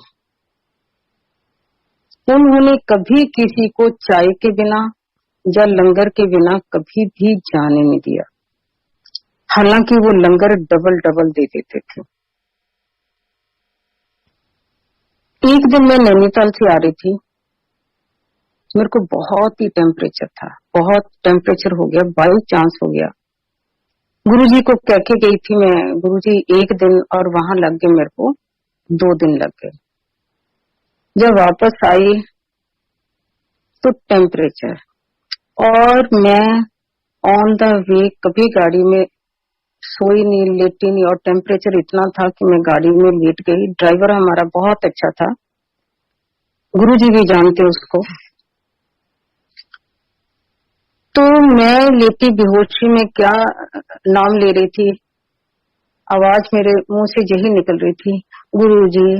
उन्होंने कभी किसी को चाय के बिना या लंगर के बिना कभी भी जाने नहीं दिया। हालांकि वो लंगर डबल डबल दे देते थे। एक दिन मैं नैनीताल से आ रही थी, मेरे को बहुत ही टेम्परेचर था, बहुत टेम्परेचर हो गया, बाई चांस हो गया। गुरुजी को कह के गई थी मैं, गुरुजी 1 दिन, और वहां लग गए मेरे को 2 दिन लग गए। जब वापस आई तो टेम्परेचर, और मैं ऑन द वे कभी गाड़ी में सोई नहीं, लेटी नहीं, और टेम्परेचर इतना था कि मैं गाड़ी में लेट गई। ड्राइवर हमारा बहुत अच्छा था, गुरुजी भी जानते उसको। तो मैं लेटी बेहोशी में क्या नाम ले रही थी, आवाज मेरे मुंह से यही निकल रही थी, गुरुजी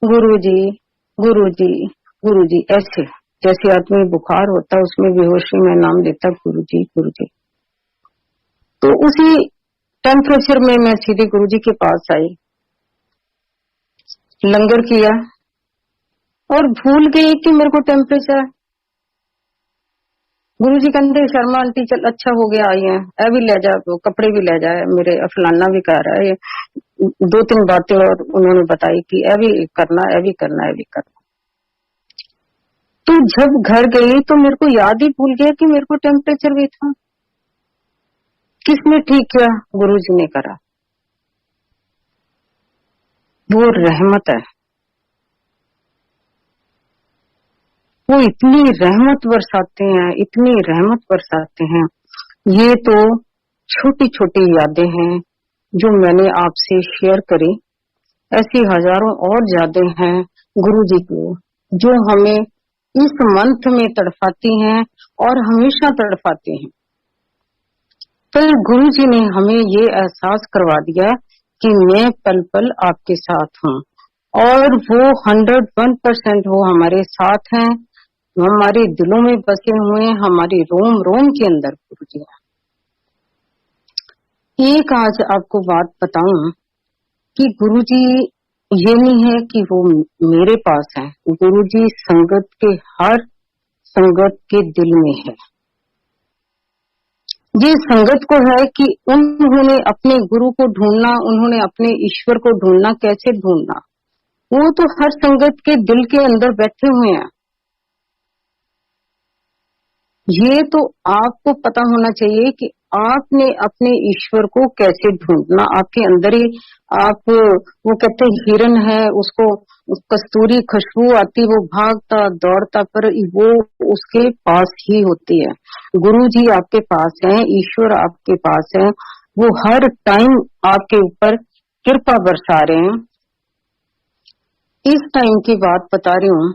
गुरुजी गुरुजी गुरुजी, ऐसे जैसे आदमी बुखार होता उसमें बेहोशी में नाम लेता, गुरुजी गुरुजी। तो उसी टेम्परेचर में मैं सीधे गुरुजी के पास आई, लंगर किया, और भूल गई कि मेरे को टेम्परेचर। गुरुजी कहते शर्मा आंटी चल अच्छा हो गया आई है, ए भी ले जा, कपड़े भी ले जाए, मेरे फलाना भी कह रहा है। 2-3 बातें और उन्होंने बताई कि ए भी करना, ए भी करना, ए भी करना। तो जब घर गई तो मेरे को याद ही भूल गया कि मेरे को टेम्परेचर भी था। किसने ठीक किया? गुरुजी ने करा। वो रहमत है, वो इतनी रहमत बरसाते हैं, इतनी रहमत बरसाते हैं। ये तो छोटी छोटी यादें हैं जो मैंने आपसे शेयर करी। ऐसी हजारों और यादें हैं गुरुजी को, जो हमें इस मंथ में तड़पाती हैं और हमेशा तड़पाती हैं। फिर गुरु जी ने हमें ये एहसास करवा दिया कि मैं पल पल आपके साथ हूँ, और वो 101% वो हमारे साथ हैं, हमारे दिलों में बसे हुए, हमारे रोम रोम के अंदर गुरु जी हैं। एक आज आपको बात बताऊं कि गुरु जी ये नहीं है कि वो मेरे पास है, गुरु जी संगत के हर संगत के दिल में है। ये संगत को है कि उन्होंने अपने गुरु को ढूंढना, उन्होंने अपने ईश्वर को ढूंढना, कैसे ढूंढना, वो तो हर संगत के दिल के अंदर बैठे हुए हैं। ये तो आपको पता होना चाहिए कि आपने अपने ईश्वर को कैसे ढूंढना। आपके अंदर ही आप, वो कहते हिरन है, उसको कस्तूरी खुशबू आती, वो भागता दौड़ता, पर वो उसके पास ही होती है। गुरु जी आपके पास हैं, ईश्वर आपके पास है, वो हर टाइम आपके ऊपर कृपा बरसा रहे हैं। इस टाइम की बात बता रही हूँ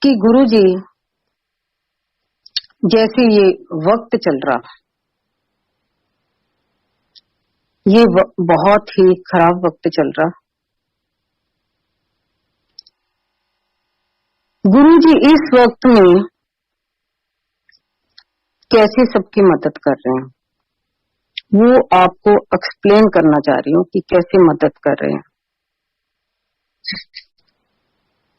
कि गुरु जी जैसे ये वक्त चल रहा, ये बहुत ही खराब वक्त चल रहा, गुरु जी इस वक्त में कैसे सबकी मदद कर रहे हैं, वो आपको एक्सप्लेन करना चाह रही हूँ कि कैसे मदद कर रहे हैं।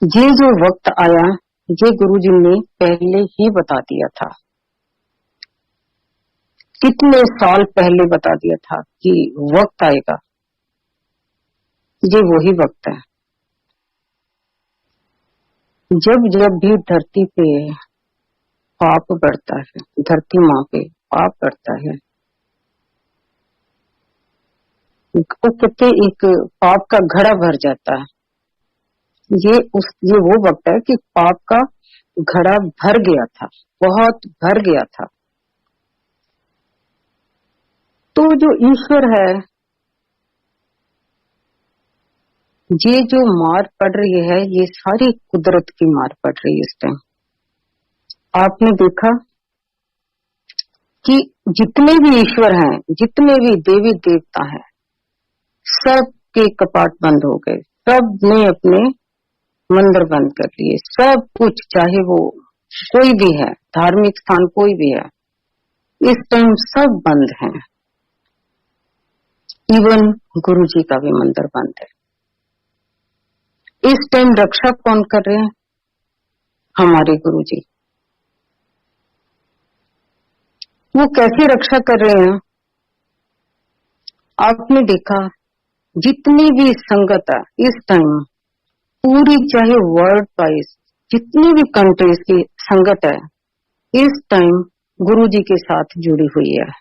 ये जो वक्त आया, ये गुरु जी ने पहले ही बता दिया था, कितने साल पहले बता दिया था कि वक्त आएगा। ये वही वक्त है जब जब भी धरती पे पाप बढ़ता है, धरती माँ पे पाप बढ़ता है, वो कहते एक पाप का घड़ा भर जाता है। ये वो वक्त है कि पाप का घड़ा भर गया था, बहुत भर गया था। तो जो ईश्वर है, ये जो मार पड़ रही है, ये सारी कुदरत की मार पड़ रही है इस टाइम। आपने देखा कि जितने भी ईश्वर हैं, जितने भी देवी देवता हैं, सब के कपाट बंद हो गए, सब ने अपने मंदिर बंद कर लिए, सब कुछ, चाहे वो कोई भी है, धार्मिक स्थान कोई भी है, इस टाइम सब बंद हैं। इवन गुरु जी का भी मंदिर बंद है। इस टाइम रक्षा कौन कर रहे हैं? हमारे गुरु जी। वो कैसे रक्षा कर रहे हैं? आपने देखा जितनी भी संगत है इस टाइम, पूरी चाहे वर्ल्ड वाइज जितनी भी कंट्रीज की संगत है, इस टाइम गुरु जी के साथ जुड़ी हुई है।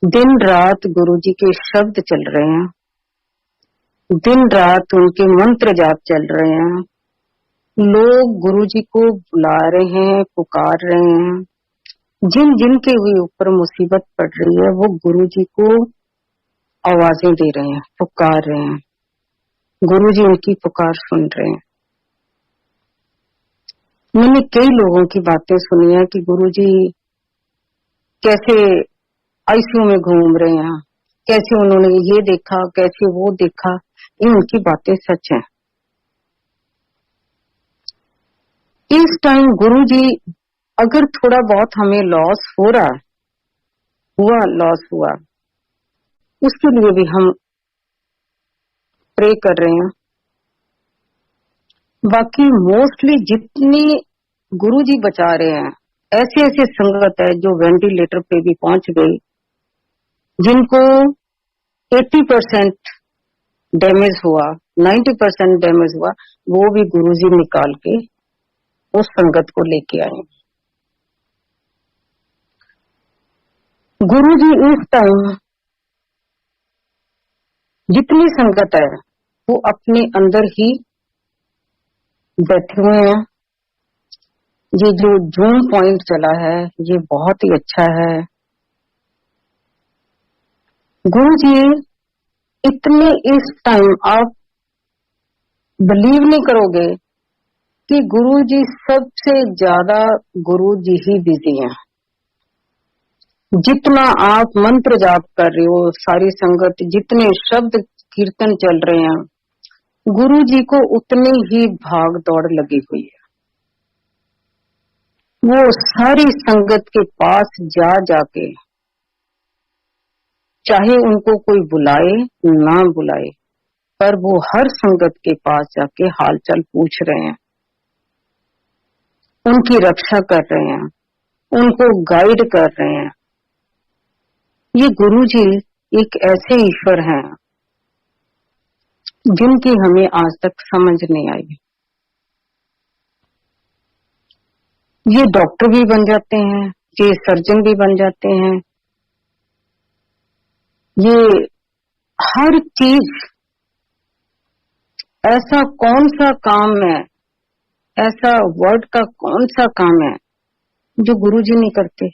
दिन रात गुरु जी के शब्द चल रहे हैं, दिन रात उनके मंत्र जाप चल रहे हैं, लोग गुरु जी को बुला रहे हैं, पुकार रहे हैं। जिन जिन के भी ऊपर मुसीबत पड़ रही है, वो गुरु जी को आवाजें दे रहे हैं, पुकार रहे हैं, गुरु जी उनकी पुकार सुन रहे हैं। मैंने कई लोगों की बातें सुनी है कि गुरु जी कैसे आईसीयू में घूम रहे हैं, कैसे उन्होंने ये देखा, कैसे वो देखा। ये उनकी बातें सच हैं। इस टाइम गुरु जी, अगर थोड़ा बहुत हमें लॉस हो रहा हुआ, लॉस हुआ, उसके लिए भी हम प्रे कर रहे हैं। बाकी मोस्टली जितनी गुरु जी बचा रहे हैं, ऐसे ऐसे संगत है जो वेंटिलेटर पे भी पहुंच गई, जिनको 80% डैमेज हुआ, 90% डैमेज हुआ, वो भी गुरु जी निकाल के उस संगत को लेके आए। गुरु जी इस टाइम जितनी संगत है, वो अपने अंदर ही बैठे हुए हैं। ये जो जूम पॉइंट चला है, ये बहुत ही अच्छा है। गुरु जी इतने, इस टाइम आप बिलीव नहीं करोगे कि गुरु जी सबसे ज्यादा गुरु जी ही बिजी हैं। जितना आप मंत्र जाप कर रहे हो, सारी संगत जितने शब्द कीर्तन चल रहे हैं, गुरु जी को उतनी ही भाग दौड़ लगी हुई है। वो सारी संगत के पास जा जाके, चाहे उनको कोई बुलाए ना बुलाए, पर वो हर संगत के पास जाके हालचाल पूछ रहे हैं, उनकी रक्षा कर रहे हैं, उनको गाइड कर रहे हैं। ये गुरु जी एक ऐसे ईश्वर हैं जिनकी हमें आज तक समझ नहीं आई। ये डॉक्टर भी बन जाते हैं, ये सर्जन भी बन जाते हैं, ये हर चीज, ऐसा कौन सा काम है, ऐसा वर्ड का कौन सा काम है जो गुरुजी नहीं करते।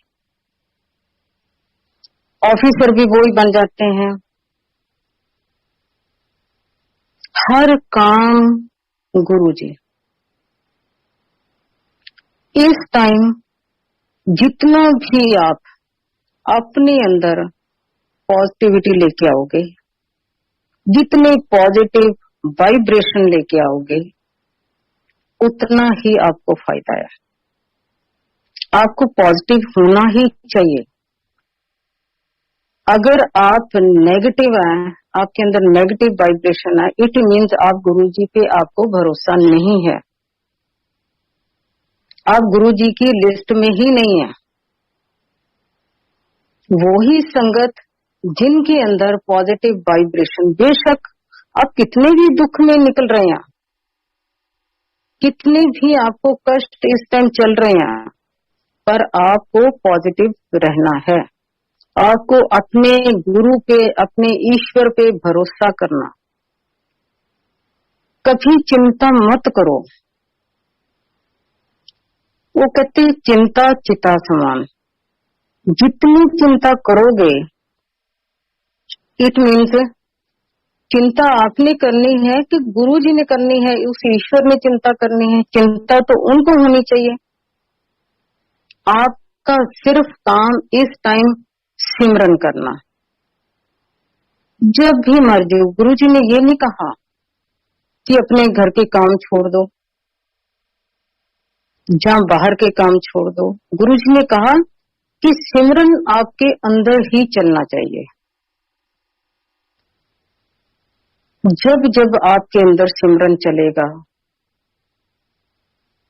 ऑफिसर भी वो ही बन जाते हैं, हर काम गुरुजी। इस टाइम जितना भी आप अपने अंदर पॉजिटिविटी लेके आओगे, जितने पॉजिटिव वाइब्रेशन लेके आओगे, उतना ही आपको फायदा है। आपको पॉजिटिव होना ही चाहिए। अगर आप नेगेटिव हैं, आपके अंदर नेगेटिव वाइब्रेशन है, इट मीन्स आप गुरुजी पे आपको भरोसा नहीं है, आप गुरुजी की लिस्ट में ही नहीं है। वो ही संगत जिनके अंदर पॉजिटिव वाइब्रेशन, बेशक आप कितने भी दुख में निकल रहे हैं, कितने भी आपको कष्ट इस टाइम चल रहे हैं, पर आपको पॉजिटिव रहना है। आपको अपने गुरु पे, अपने ईश्वर पे भरोसा करना। कभी चिंता मत करो। वो कहते चिंता चिता समान। जितनी चिंता करोगे, इट मीन्स चिंता आपने करनी है कि गुरु जी ने करनी है, उस ईश्वर ने चिंता करनी है। चिंता तो उनको होनी चाहिए। आपका सिर्फ काम इस टाइम सिमरन करना। जब भी मर्जी हो, गुरु जी ने ये नहीं कहा कि अपने घर के काम छोड़ दो, जहां बाहर के काम छोड़ दो। गुरु जी ने कहा कि सिमरन आपके अंदर ही चलना चाहिए। जब जब आपके अंदर सिमरन चलेगा,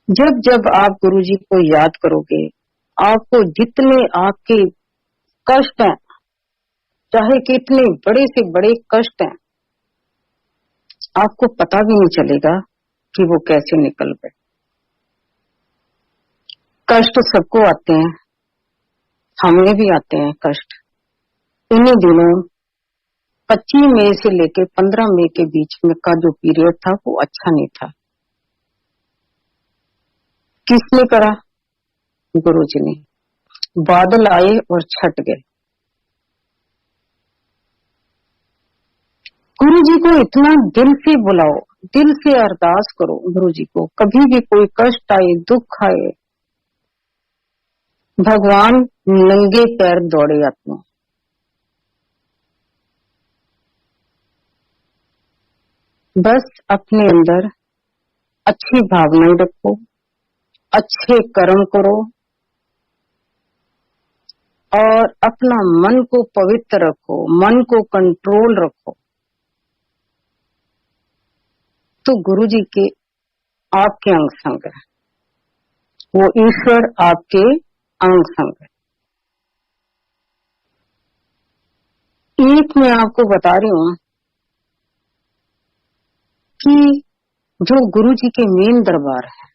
जब जब आप गुरुजी को याद करोगे, आपको जितने आपके कष्ट हैं, चाहे कितने बड़े से बड़े कष्ट हैं, आपको पता भी नहीं चलेगा कि वो कैसे निकल गए। कष्ट सबको आते हैं, हमें भी आते हैं कष्ट। इन्हीं दिनों 25 मई से लेकर 15 मई के बीच में का जो पीरियड था वो अच्छा नहीं था। किसने करा? गुरुजी ने। बादल आए और छट गए। गुरुजी को इतना दिल से बुलाओ, दिल से अरदास करो गुरुजी को। कभी भी कोई कष्ट आए, दुख आए, भगवान नंगे पैर दौड़े आते हैं। बस अपने अंदर अच्छी भावनाएं रखो, अच्छे कर्म करो और अपना मन को पवित्र रखो, मन को कंट्रोल रखो, तो गुरुजी के आपके अंग संग है, वो ईश्वर आपके अंग संग है। एक मैं आपको बता रही हूं कि जो गुरुजी के मेन दरबार है,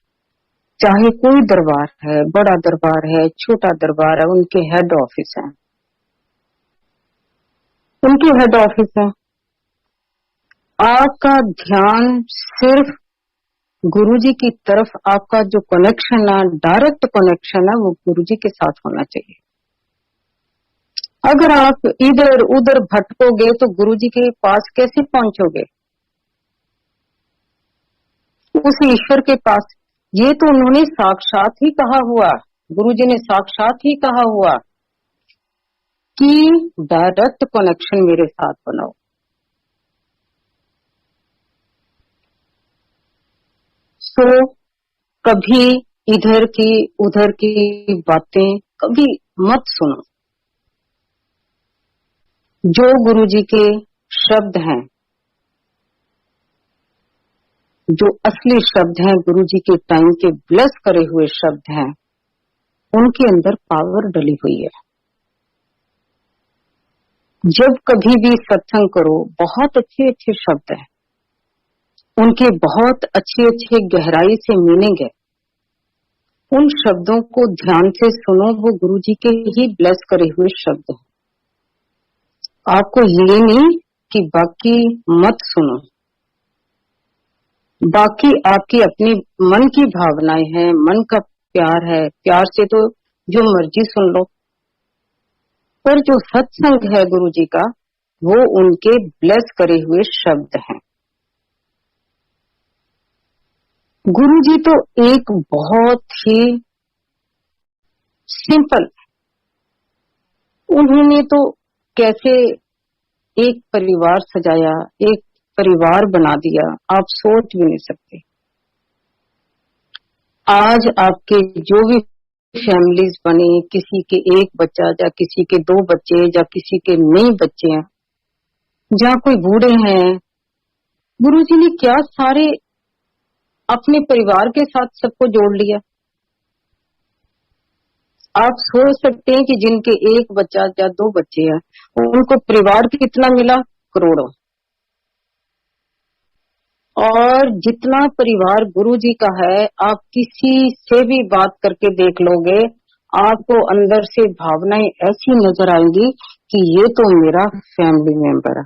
चाहे कोई दरबार है, बड़ा दरबार है, छोटा दरबार है, उनके हेड ऑफिस है, उनके हेड ऑफिस है। आपका ध्यान सिर्फ गुरुजी की तरफ, आपका जो कनेक्शन है, डायरेक्ट कनेक्शन है, वो गुरुजी के साथ होना चाहिए। अगर आप इधर उधर भटकोगे तो गुरुजी के पास कैसे पहुंचोगे? उस ईश्वर के पास ये तो उन्होंने साक्षात ही कहा हुआ, गुरुजी ने साक्षात ही कहा हुआ कि डायरेक्ट कनेक्शन मेरे साथ बनाओ। सो कभी इधर की उधर की बातें कभी मत सुनो। जो गुरुजी के शब्द हैं, जो असली शब्द हैं, गुरुजी के टाइम के ब्लेस करे हुए शब्द हैं, उनके अंदर पावर डली हुई है। जब कभी भी सत्संग करो, बहुत अच्छे अच्छे शब्द हैं, उनके बहुत अच्छे अच्छे गहराई से मीनिंग है। उन शब्दों को ध्यान से सुनो, वो गुरुजी के ही ब्लेस करे हुए शब्द हैं। आपको ये नहीं कि बाकी मत सुनो, बाकी आपकी अपनी मन की भावनाएं हैं, मन का प्यार है, प्यार से तो जो मर्जी सुन लो, पर जो सत्संग है गुरुजी का, वो उनके ब्लेस करे हुए शब्द हैं। गुरुजी तो एक बहुत ही सिंपल, उन्होंने तो कैसे एक परिवार सजाया, एक परिवार बना दिया, आप सोच भी नहीं सकते। आज आपके जो भी फैमिलीज बने, किसी के एक बच्चा या किसी के 2 बच्चे या किसी के नहीं बच्चे हैं, जहाँ कोई बूढ़े हैं, गुरुजी ने क्या सारे अपने परिवार के साथ सबको जोड़ लिया। आप सोच सकते हैं कि जिनके एक बच्चा या 2 बच्चे हैं, उनको परिवार कितना मिला, करोड़ों। और जितना परिवार गुरुजी का है, आप किसी से भी बात करके देख लोगे, आपको अंदर से भावनाएं ऐसी नजर आएंगी कि ये तो मेरा फैमिली मेंबर है।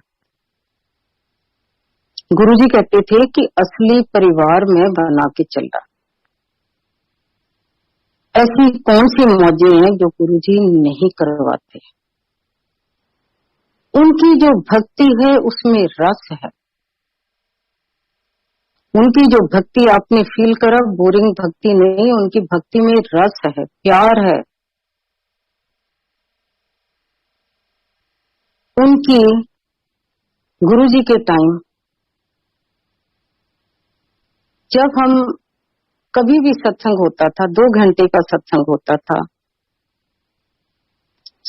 गुरुजी कहते थे कि असली परिवार में बना के चल रहा। ऐसी कौन सी मौजें हैं जो गुरुजी नहीं करवाते। उनकी जो भक्ति है उसमें रस है। उनकी जो भक्ति आपने फील करा, बोरिंग भक्ति नहीं, उनकी भक्ति में रस है, प्यार है। उनकी गुरुजी के टाइम जब हम कभी भी सत्संग होता था, 2 घंटे का सत्संग होता था,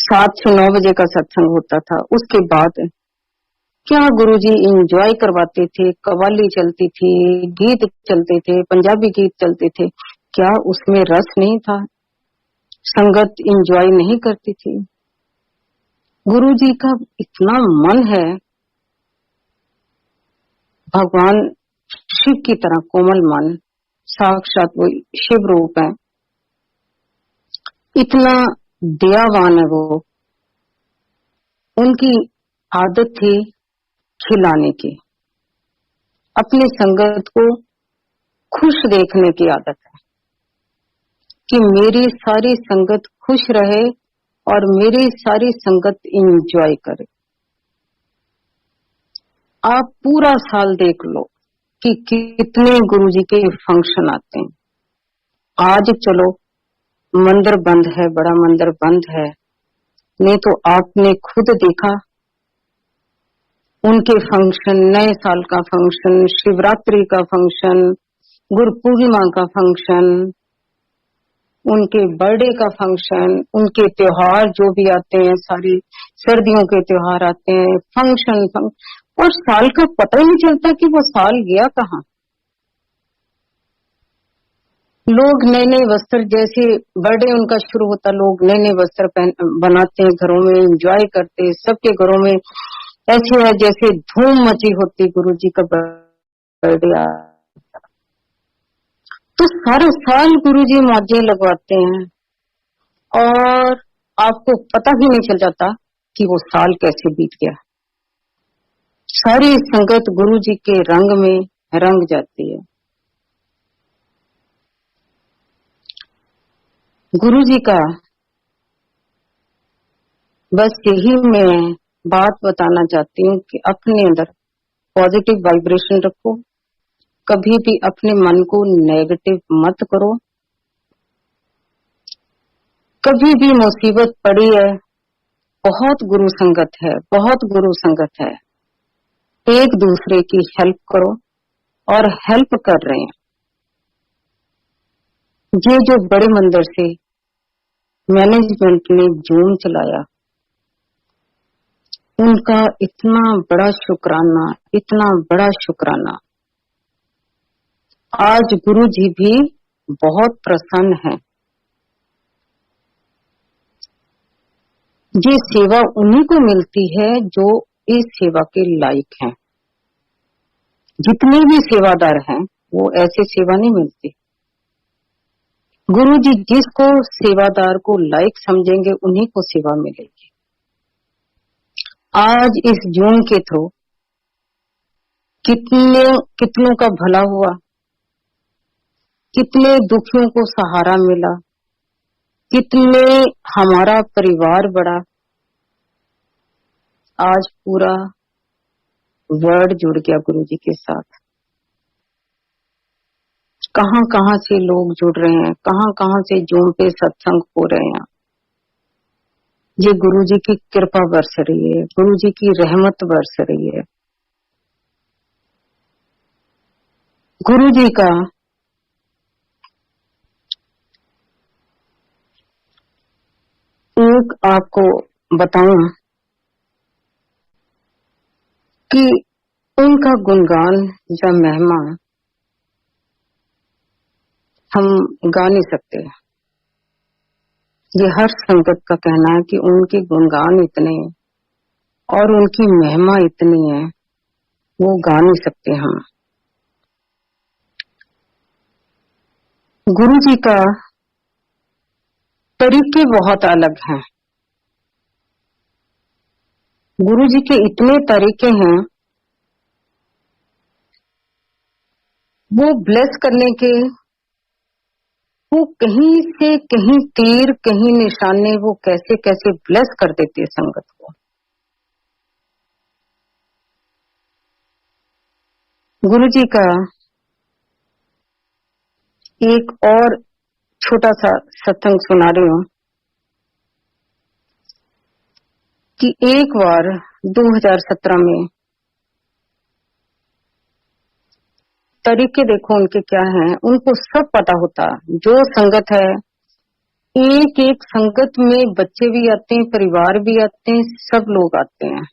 7 से 9 बजे का सत्संग होता था, उसके बाद क्या गुरुजी एंजॉय करवाते थे। कव्वाली चलती थी, गीत चलते थे, पंजाबी गीत चलते थे, क्या उसमें रस नहीं था? संगत एंजॉय नहीं करती थी? गुरुजी का इतना मन है, भगवान शिव की तरह कोमल मन, साक्षात वो शिव रूप है, इतना दयावान है वो। उनकी आदत थी खिलाने की, अपनी संगत को खुश देखने की आदत है कि मेरी सारी संगत खुश रहे और मेरी सारी संगत एंजॉय करे। आप पूरा साल देख लो कि कितने गुरुजी के फंक्शन आते हैं। आज चलो मंदिर बंद है, बड़ा मंदिर बंद है, नहीं तो आपने खुद देखा उनके फंक्शन, नए साल का फंक्शन, शिवरात्रि का फंक्शन, गुरु पूर्णिमा का फंक्शन, उनके बर्थडे का फंक्शन, उनके त्योहार जो भी आते हैं, सारी सर्दियों के त्योहार आते हैं, फंक्शन, और साल का पता ही नहीं चलता कि वो साल गया कहाँ। लोग नए नए वस्त्र, जैसे बर्थडे उनका शुरू होता, लोग नए नए वस्त्र बनाते हैं, घरों में एंजॉय करते हैं, सबके घरों में ऐसे है जैसे धूम मची होती गुरुजी का बर्थडे। तो सारा साल गुरुजी मौजें लगवाते हैं और आपको पता ही नहीं चल जाता कि वो साल कैसे बीत गया। सारी संगत गुरुजी के रंग में रंग जाती है। गुरुजी का बस यही मैं बात बताना चाहती हूँ कि अपने अंदर पॉजिटिव वाइब्रेशन रखो, कभी भी अपने मन को नेगेटिव मत करो। कभी भी मुसीबत पड़ी है, बहुत गुरु संगत है, बहुत गुरु संगत है, एक दूसरे की हेल्प करो और हेल्प कर रहे हैं। ये जो बड़े मंदिर से मैनेजमेंट ने जूम चलाया, उनका इतना बड़ा शुक्राना, इतना बड़ा शुक्राना। आज गुरु जी भी बहुत प्रसन्न हैं। ये सेवा उन्हीं को मिलती है जो इस सेवा के लायक हैं। जितने भी सेवादार हैं वो ऐसे सेवा नहीं मिलती। गुरु जी जिसको सेवादार को लायक समझेंगे उन्हीं को सेवा मिलेगी। आज इस जून के थ्रू कितनों का भला हुआ, कितने दुखियों को सहारा मिला, कितने हमारा परिवार बढ़ा। आज पूरा वर्ल्ड जुड़ गया गुरु जी के साथ। कहां कहां से लोग जुड़ रहे हैं, कहां कहां से जूम पे सत्संग हो रहे हैं। ये गुरु जी की कृपा बरस रही है, गुरु जी की रहमत बरस रही है। गुरु जी का एक आपको बताऊं कि उनका गुणगान या महिमा हम गा नहीं सकते। ये हर संगत का कहना है कि उनके गुणगान इतने और उनकी महिमा इतनी है, वो गा नहीं सकते हम। गुरु जी का तरीके बहुत अलग हैं। गुरु जी के इतने तरीके हैं, वो ब्लेस करने के, वो कहीं से कहीं तीर कहीं निशाने, वो कैसे कैसे ब्लेस कर देते संगत को। गुरु जी का एक और छोटा सा सत्संग सुना रही हूं कि एक बार 2017 में, तरीके देखो उनके क्या हैं, उनको सब पता होता। जो संगत है, एक एक संगत में बच्चे भी आते हैं, परिवार भी आते हैं, सब लोग आते हैं।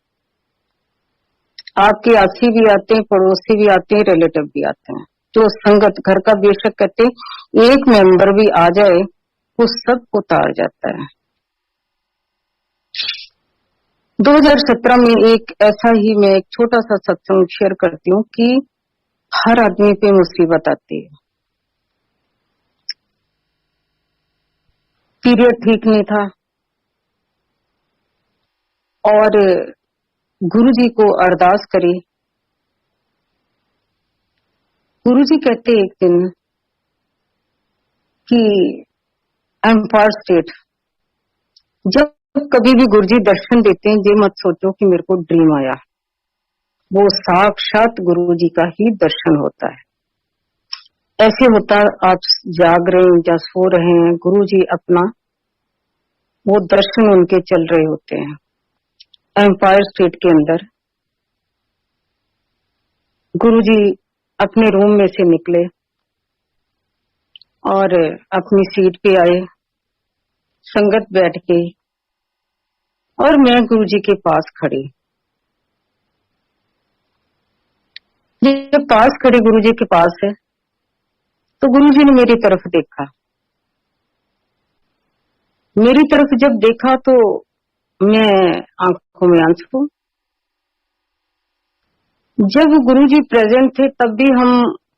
आपके आसी भी आते हैं, पड़ोसी भी आते हैं, रिलेटिव भी आते हैं। जो संगत घर का बेशक कहते एक मेंबर भी आ जाए वो सबको तार जाता है। 2017 में एक ऐसा ही मैं एक छोटा सा सत्संग शेयर करती हूँ कि हर आदमी पे मुसीबत आती है। पीरियड ठीक नहीं था और गुरु जी को अरदास करी। गुरु जी कहते एक दिन कि एम्पायर स्टेट, जब कभी भी गुरु जी दर्शन देते हैं, ये मत सोचो कि मेरे को ड्रीम आया, वो साक्षात गुरु जी का ही दर्शन होता है। ऐसे होता आप जाग रहे हैं या सो रहे हैं, गुरु जी अपना वो दर्शन उनके चल रहे होते हैं। एम्पायर स्टेट के अंदर गुरु जी अपने रूम में से निकले और अपनी सीट पे आए, संगत बैठ गई और मैं गुरु जी के पास खड़ी। जब पास खड़ी गुरु जी के पास है तो गुरु जी ने मेरी तरफ देखा। मेरी तरफ जब देखा तो मैं आंखों में आंसू। जब गुरु जी प्रेजेंट थे तब भी हम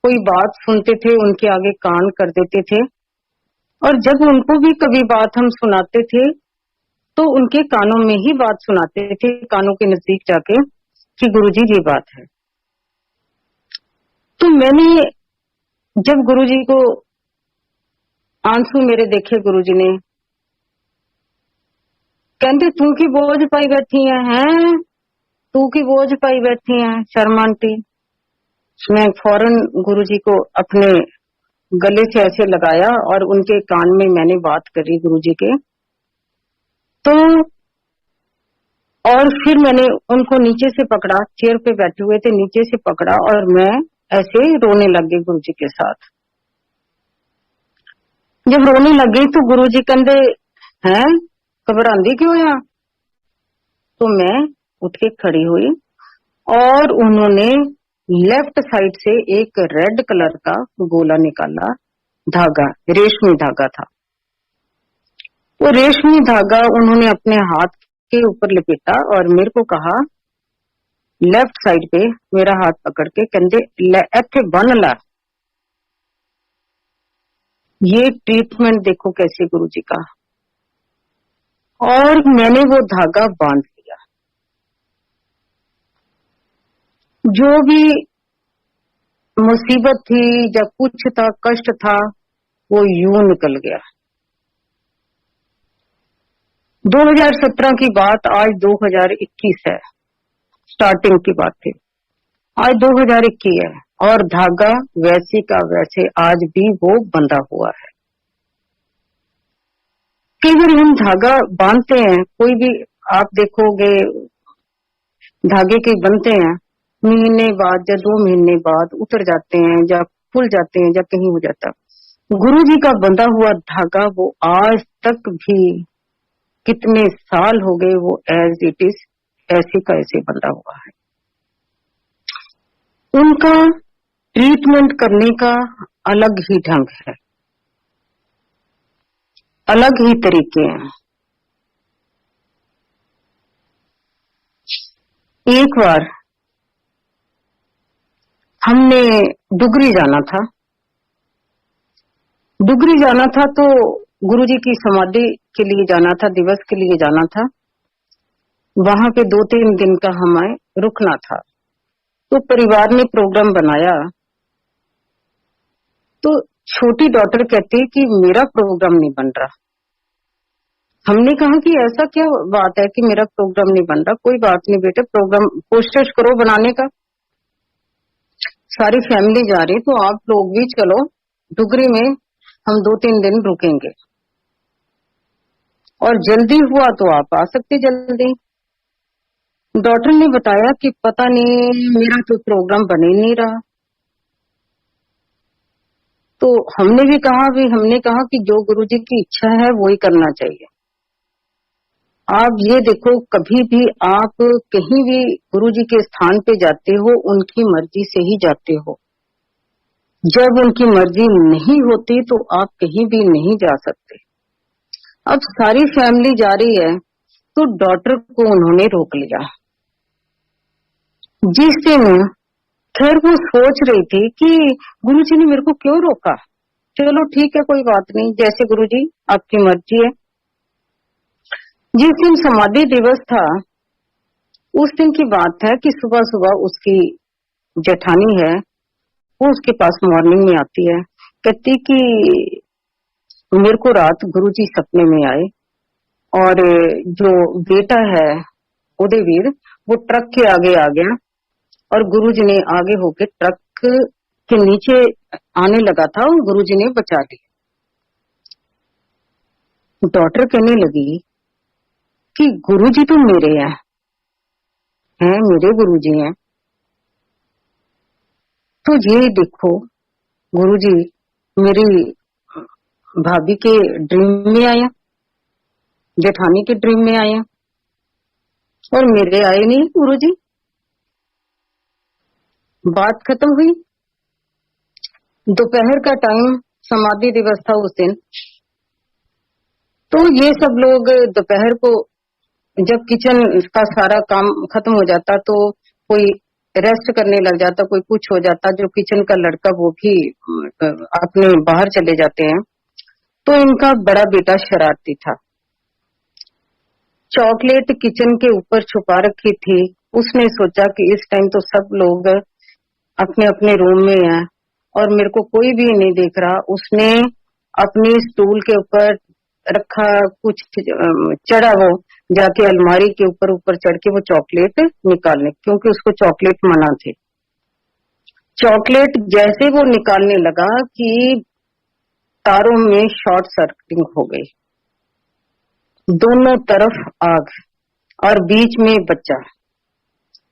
कोई बात सुनते थे, उनके आगे कान कर देते थे, और जब उनको भी कभी बात हम सुनाते थे तो उनके कानों में ही बात सुनाते थे, कानों के नजदीक जाके कि गुरु जी ये बात है। तो मैंने जब गुरु जी को आंसू मेरे देखे, गुरु जी ने कहते तू की बोझ पाई बैठी है, तू की बोझ पाई बैठी है शर्मा आंटी। मैं फौरन गुरुजी को अपने गले से ऐसे लगाया और उनके कान में मैंने बात करी गुरुजी के। तो और फिर मैंने उनको नीचे से पकड़ा, चेयर पे बैठे हुए थे, नीचे से पकड़ा और मैं ऐसे रोने लग गई गुरुजी के साथ। जब रोने लग गई तो गुरुजी कहते हैं घबरांदी क्यों है? तो मैं उठ के खड़ी हुई और उन्होंने लेफ्ट साइड से एक रेड कलर का गोला निकाला, धागा, रेशमी धागा था। वो रेशमी धागा उन्होंने अपने हाथ के ऊपर लपेटा और मेरे को कहा, लेफ्ट साइड पे मेरा हाथ पकड़ के कहते इथे बन ला। ये ट्रीटमेंट देखो कैसे गुरुजी का। और मैंने वो धागा बांध लिया। जो भी मुसीबत थी या कुछ था, कष्ट था, वो यूं निकल गया। 2017 की बात आज 2021 है, स्टार्टिंग की बात थी। आज 2021 है और धागा वैसे का वैसे आज भी वो बंधा हुआ है। कई बार हम धागा बांधते हैं, कोई भी आप देखोगे धागे के बनते हैं, महीने बाद या 2 महीने बाद उतर जाते हैं या खुल जाते हैं या कहीं हो जाता। गुरुजी का बंधा हुआ धागा वो आज तक भी, कितने साल हो गए, वो एज इट इज ऐसे का ऐसे बंधा हुआ है। उनका ट्रीटमेंट करने का अलग ही ढंग है, अलग ही तरीके हैं। एक बार हमने डुगरी जाना था। डुगरी जाना था तो गुरुजी की समाधि के लिए जाना था, दिवस के लिए जाना था। वहां पे 2-3 दिन का हमें रुकना था। तो परिवार ने प्रोग्राम बनाया। तो छोटी डॉटर कहती कि मेरा प्रोग्राम नहीं बन रहा। हमने कहा कि ऐसा क्या बात है कि मेरा प्रोग्राम नहीं बन रहा? कोई बात नहीं बेटे, प्रोग्राम कोशिश करो बनाने का। सारी फैमिली जा रही तो आप लोग भी चलो, डुगरी में हम 2-3 दिन रुकेंगे और जल्दी हुआ तो आप आ सकते जल्दी। डॉक्टर ने बताया कि पता नहीं मेरा तो प्रोग्राम बन ही नहीं रहा। तो हमने कहा कि जो गुरुजी की इच्छा है वो ही करना चाहिए। आप ये देखो, कभी भी आप कहीं भी गुरुजी के स्थान पे जाते हो, उनकी मर्जी से ही जाते हो। जब उनकी मर्जी नहीं होती तो आप कहीं भी नहीं जा सकते। अब सारी फैमिली जा रही है तो डॉक्टर को उन्होंने रोक लिया। जिस दिन खैर वो सोच रही थी कि गुरुजी ने मेरे को क्यों रोका, चलो ठीक है कोई बात नहीं, जैसे गुरुजी आपकी मर्जी है। जिस दिन समाधि दिवस था उस दिन की बात है कि सुबह सुबह उसकी जेठानी है, वो उसके पास मॉर्निंग में आती है, कहती कि मेरे को रात गुरुजी सपने में आए और जो बेटा है उदयवीर वो ट्रक के आगे आ गया और गुरुजी ने आगे होके ट्रक के नीचे आने लगा था और गुरुजी ने बचा लिया। डॉक्टर कहने लगी कि गुरुजी तो मेरे हैं, मेरे गुरुजी हैं। तो ये देखो, गुरुजी मेरी भाभी के ड्रीम में आया, जेठानी के ड्रीम में आया और मेरे आए नहीं गुरुजी। बात खत्म हुई। दोपहर का टाइम, समाधि दिवस था उस दिन। तो ये सब लोग दोपहर को जब किचन का सारा काम खत्म हो जाता तो कोई रेस्ट करने लग जाता, कोई कुछ हो जाता, जो किचन का लड़का वो भी अपने बाहर चले जाते हैं। तो इनका बड़ा बेटा शरारती था, चॉकलेट किचन के ऊपर छुपा रखी थी। उसने सोचा कि इस टाइम तो सब लोग अपने अपने रूम में हैं और मेरे को कोई भी नहीं देख रहा। उसने अपनी स्टूल के ऊपर रखा, कुछ चढ़ा, वो जाके अलमारी के ऊपर चढ़ के वो चॉकलेट निकालने, क्योंकि उसको चॉकलेट मना थे। चॉकलेट जैसे वो निकालने लगा कि तारों में शॉर्ट सर्किटिंग हो गई, दोनों तरफ आग और बीच में बच्चा।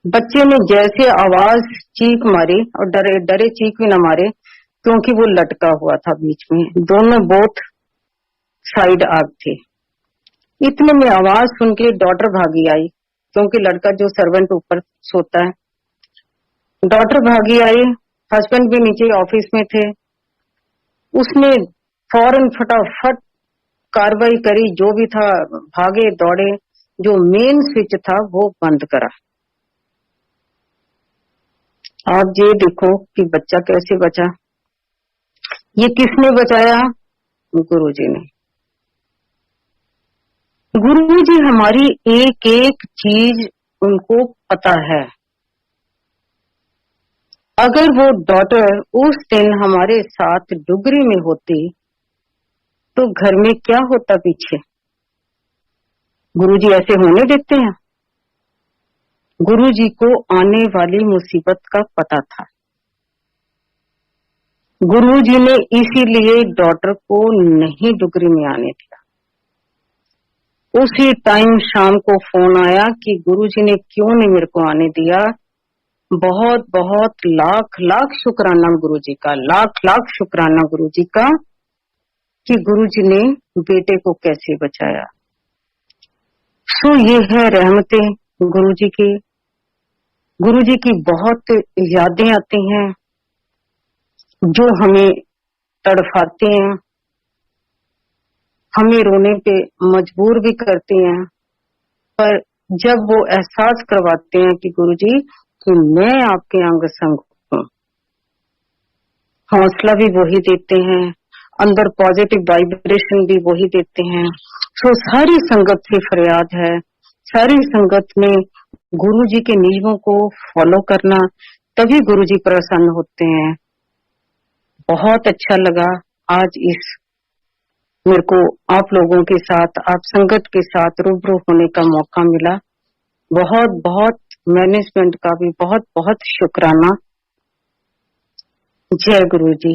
बच्चे ने जैसे आवाज चीख मारी, और डरे डरे चीख भी न मारे क्योंकि वो लटका हुआ था बीच में, दोनों बोथ साइड आग थे। इतने में आवाज सुन के डॉटर भागी आई, क्योंकि लड़का जो सर्वेंट ऊपर सोता है, डॉटर भागी आई, हस्बैंड भी नीचे ऑफिस में थे। उसने फौरन फटाफट कार्रवाई करी, जो भी था भागे दौड़े, जो मेन स्विच था वो बंद करा। आप ये देखो कि बच्चा कैसे बचा। ये किसने बचाया? गुरुजी ने। गुरुजी हमारी एक एक चीज उनको पता है। अगर वो डॉटर उस दिन हमारे साथ डुगरी में होती तो घर में क्या होता पीछे? गुरुजी ऐसे होने देते हैं? गुरुजी को आने वाली मुसीबत का पता था। गुरुजी ने इसीलिए डॉटर को नहीं डुगरी में आने दिया। उसी टाइम शाम को फोन आया कि गुरुजी ने क्यों नहीं मेरे को आने दिया। बहुत बहुत लाख लाख शुक्राना गुरुजी का, लाख लाख शुक्राना गुरुजी का कि गुरुजी ने बेटे को कैसे बचाया। सो ये है रहमतें गुरुजी की। गुरुजी की बहुत यादें आती हैं जो हमें तड़फाते हैं, हमें रोने पे मजबूर भी करते हैं, पर जब वो एहसास करवाते हैं कि गुरुजी कि मैं आपके अंग संग हूँ, हौसला भी वही देते हैं, अंदर पॉजिटिव वाइब्रेशन भी वही देते हैं। सो सारी संगत से फरियाद है, सारी संगत में गुरुजी के नियमों को फॉलो करना, तभी गुरुजी प्रसन्न होते हैं। बहुत अच्छा लगा आज इस मेरे को आप लोगों के साथ, आप संगत के साथ रूबरू होने का मौका मिला। बहुत बहुत मैनेजमेंट का भी बहुत बहुत शुक्राना। जय गुरु जी।